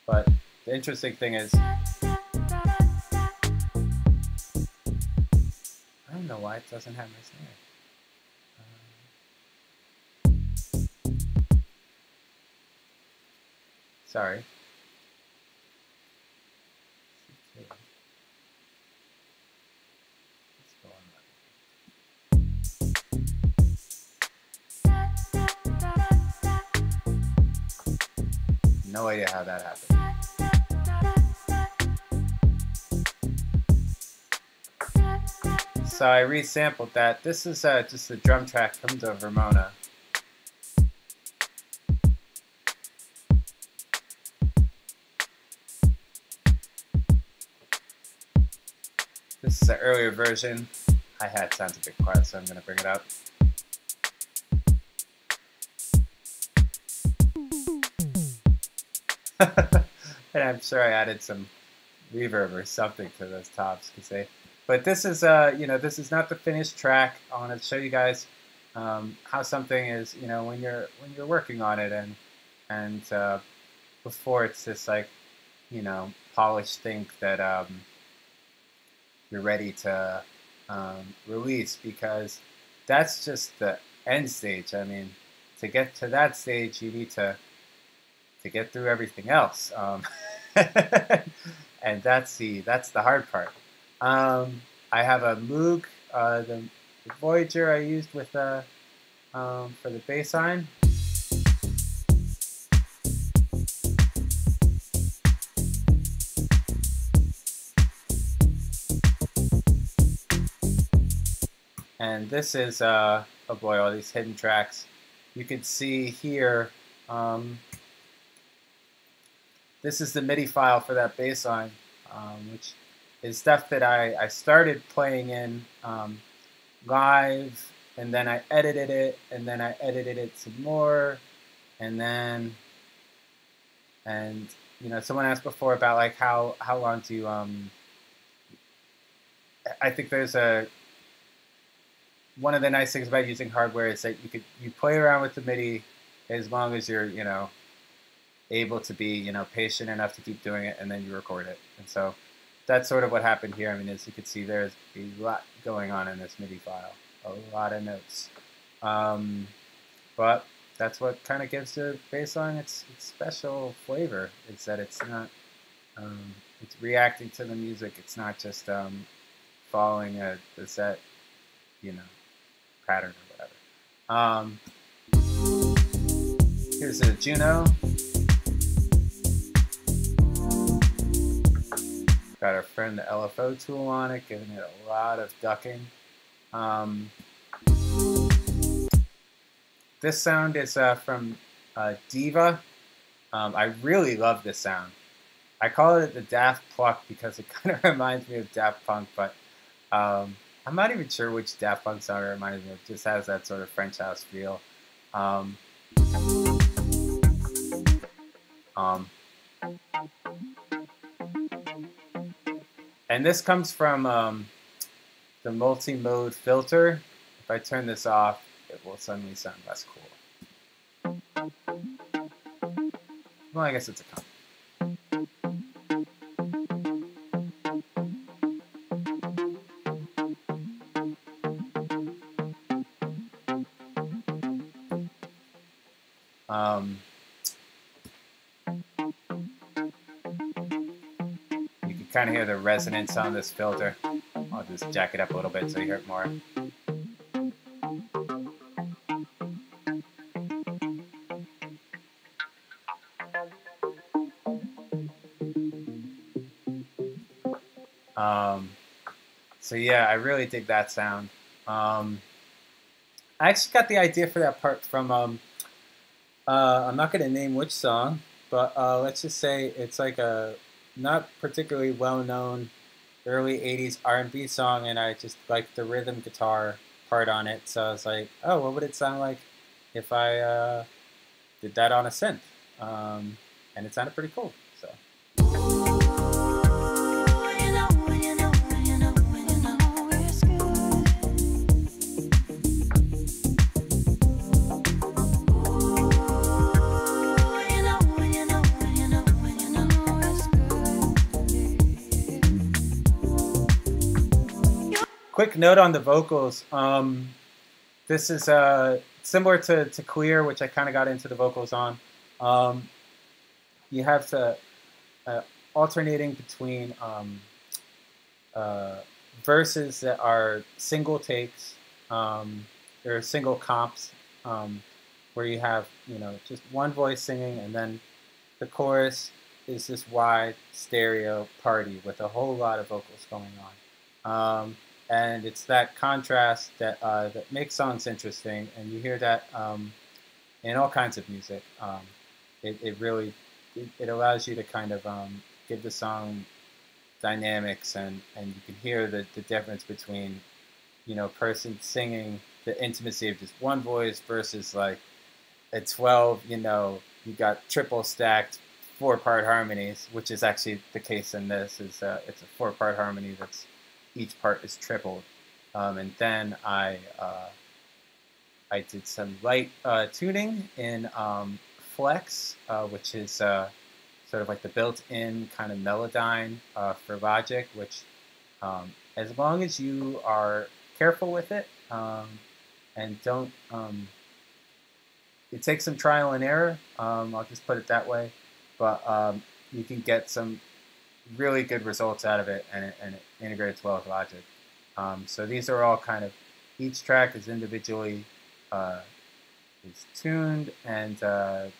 But the interesting thing is, I don't know why it doesn't have my snare. Sorry. No idea how that happened. So I resampled that. This is just a drum track from the Vermona. This is an earlier version. Hi-hat sounds a bit quiet, so I'm going to bring it up. And I'm sure I added some reverb or something to those tops, but this is this is not the finished track. I want to show you guys how something is, when you're working on it, and before it's this like, polished thing that you're ready to release, because that's just the end stage. I mean, to get to that stage, you need to get through everything else, and that's the hard part. I have a Moog, the Voyager I used with for the bass line. And this is, oh boy, all these hidden tracks. You can see here, this is the MIDI file for that bass line, which is stuff that I started playing in live, and then I edited it, and then I edited it some more, and then, and you know, someone asked before about like how long do you, I think there's one of the nice things about using hardware is that you play around with the MIDI as long as you're, you know, able to be, you know, patient enough to keep doing it, and then you record it. And so that's sort of what happened here. I mean, as you can see, there's a lot going on in this MIDI file, a lot of notes. But that's what kind of gives the bass line its special flavor, is that it's not, it's reacting to the music. It's not just following the set, you know, pattern or whatever. Here's a Juno. Got our friend the LFO tool on it, giving it a lot of ducking. This sound is from Diva. I really love this sound. I call it the Daft Pluck because it kind of reminds me of Daft Punk, but I'm not even sure which Daft Punk song it reminds me of. It just has that sort of French house feel. And this comes from the multi-mode filter. If I turn this off, it will suddenly sound less cool. Well, I guess it's a compliment. You can kind of hear the resonance on this filter. I'll just jack it up a little bit so you hear it more. So yeah, I really dig that sound. I actually got the idea for that part from, I'm not going to name which song, but let's just say it's like a not particularly well-known early 80s R&B song, and I just liked the rhythm guitar part on it. So I was like, oh, what would it sound like if I did that on a synth? And it sounded pretty cool. So. Quick note on the vocals. This is similar to Clear, which I kind of got into the vocals on. You have to alternating between verses that are single takes or single comps, where you have, you know, just one voice singing, and then the chorus is this wide stereo party with a whole lot of vocals going on. And it's that contrast that that makes songs interesting, and you hear that in all kinds of music. It really allows you to kind of give the song dynamics, and you can hear the difference between, you know, person singing the intimacy of just one voice versus like at 12, you know, you got triple stacked 4-part harmonies, which is actually the case in this. Is it's a 4-part harmony that's each part is tripled, and then I did some light tuning in Flex, which is sort of like the built-in kind of Melodyne for Logic, which as long as you are careful with it and don't, it takes some trial and error. I'll just put it that way, but you can get some really good results out of it, and it integrates well with Logic. So these are all kind of, each track is individually is tuned and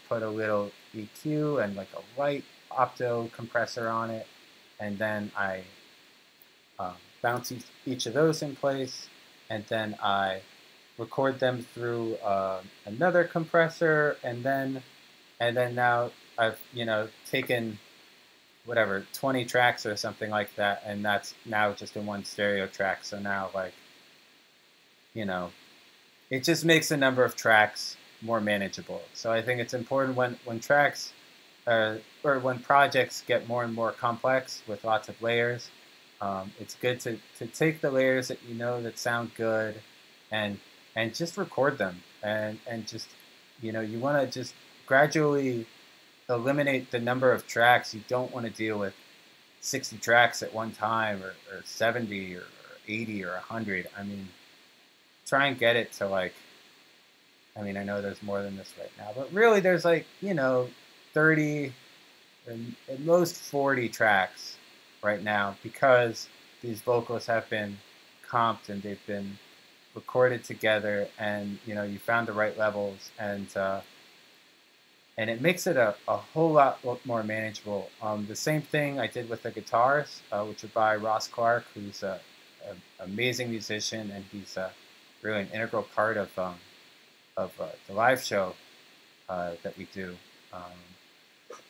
put a little EQ and like a light opto compressor on it, and then I bounce each of those in place, and then I record them through another compressor, and then now I've taken whatever 20 tracks or something like that, and that's now just in one stereo track. So now it just makes the number of tracks more manageable. So I think it's important when tracks or when projects get more and more complex with lots of layers, it's good to take the layers that that sound good and just record them, and just you want to just gradually eliminate the number of tracks. You don't want to deal with 60 tracks at one time, or 70 or 80 or 100. I mean, try and get it to I know there's more than this right now, but really there's 30 and at most 40 tracks right now, because these vocals have been comped and they've been recorded together, and you found the right levels, and it makes it a whole lot more manageable. The same thing I did with the guitars, which are by Ross Clark, who's an amazing musician, and he's really an integral part of the live show that we do,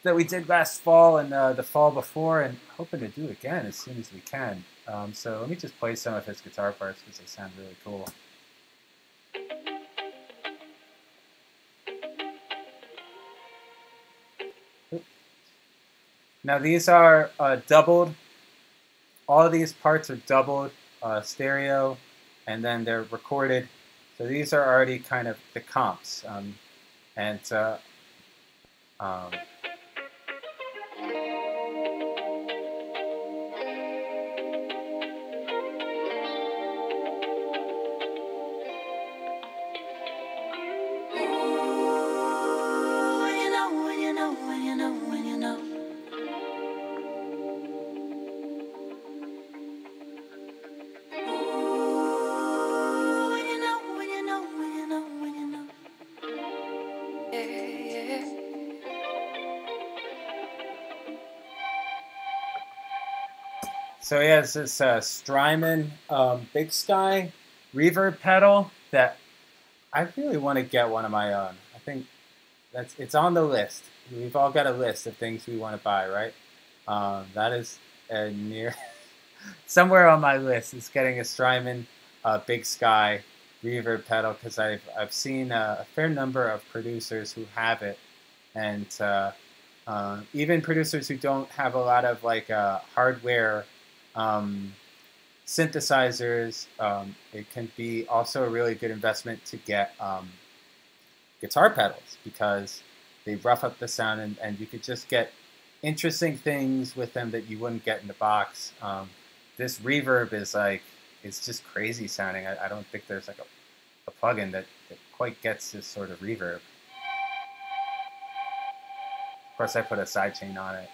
that we did last fall and the fall before, and hoping to do again as soon as we can. So let me just play some of his guitar parts because they sound really cool. Now these are doubled. All of these parts are doubled stereo, and then they're recorded. So these are already kind of the comps, So yeah, this is Strymon Big Sky reverb pedal that I really want to get one of my own. I think it's on the list. We've all got a list of things we want to buy, right? That is near somewhere on my list is getting a Strymon Big Sky reverb pedal, because I've seen a fair number of producers who have it, and even producers who don't have a lot of hardware synthesizers. It can be also a really good investment to get guitar pedals, because they rough up the sound, and you could just get interesting things with them that you wouldn't get in the box. This reverb it's just crazy sounding. I don't think there's a plugin that quite gets this sort of reverb. Of course, I put a sidechain on it.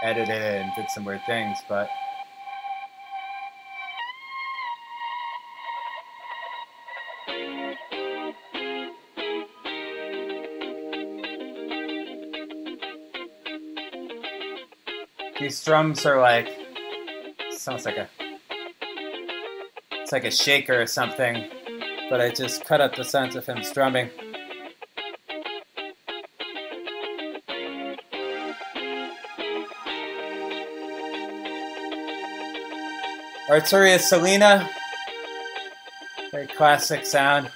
Edited it and did some weird things, but these strums are sounds like it's like a shaker or something, but I just cut out the sounds of him strumming. Arturia Salina, very classic sound.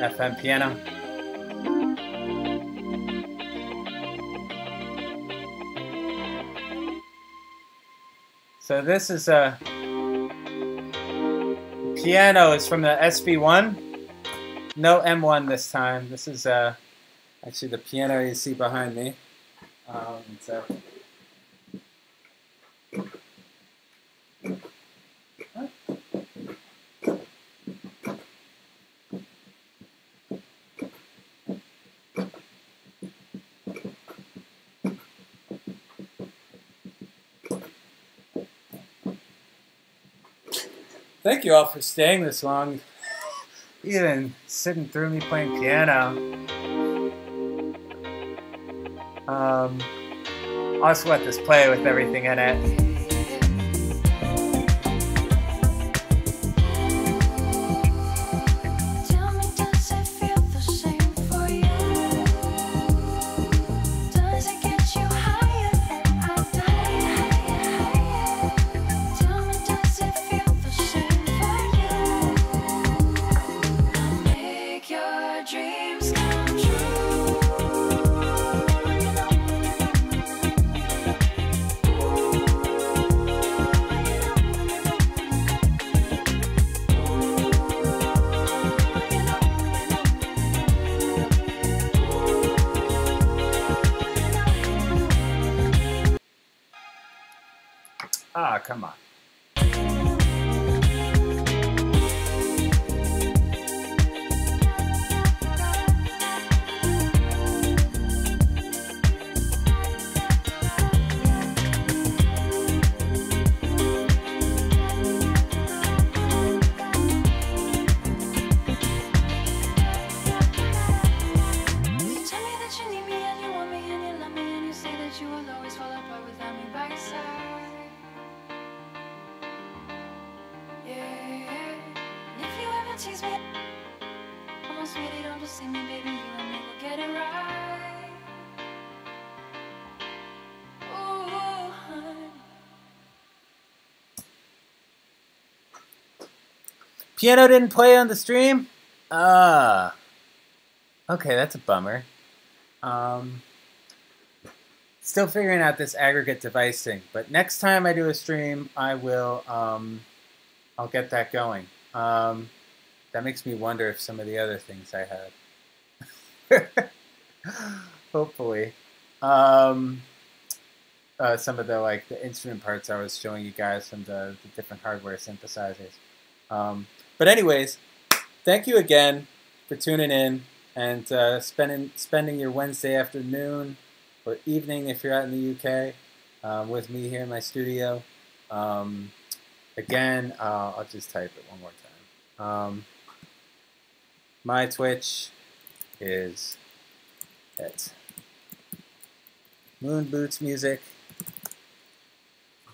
FM piano. So this is a piano. It's from the SB1. No M1 this time. This is actually the piano you see behind me. So. Thank you all for staying this long, even sitting through me playing piano. I'll just let this play with everything in it. Ah, come on. Tease me, almost really don't just see me, baby. You and me will get it right. Ooh, honey. Piano didn't play on the stream? Okay, that's a bummer. Still figuring out this aggregate device thing, but next time I do a stream, I will, I'll get that going. That makes me wonder if some of the other things I had. Hopefully. Some of the the instrument parts I was showing you guys from the different hardware synthesizers. But anyways, thank you again for tuning in and spending your Wednesday afternoon or evening if you're out in the UK with me here in my studio. Again, I'll just type it one more time. My Twitch is at Moon Boots Music.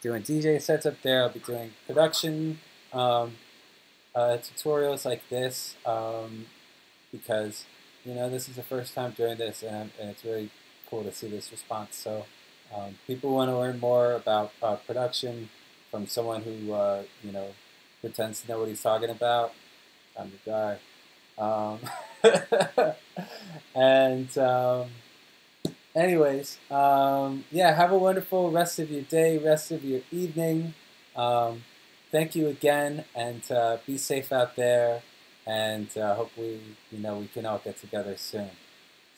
Doing DJ sets up there. I'll be doing production tutorials like this because this is the first time doing this, and it's really cool to see this response. So people want to learn more about production from someone who pretends to know what he's talking about. I'm the guy. Anyways, yeah, have a wonderful rest of your day, rest of your evening. Thank you again, and be safe out there, and hopefully, we can all get together soon.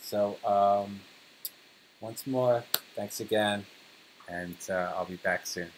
So, once more, thanks again, and I'll be back soon.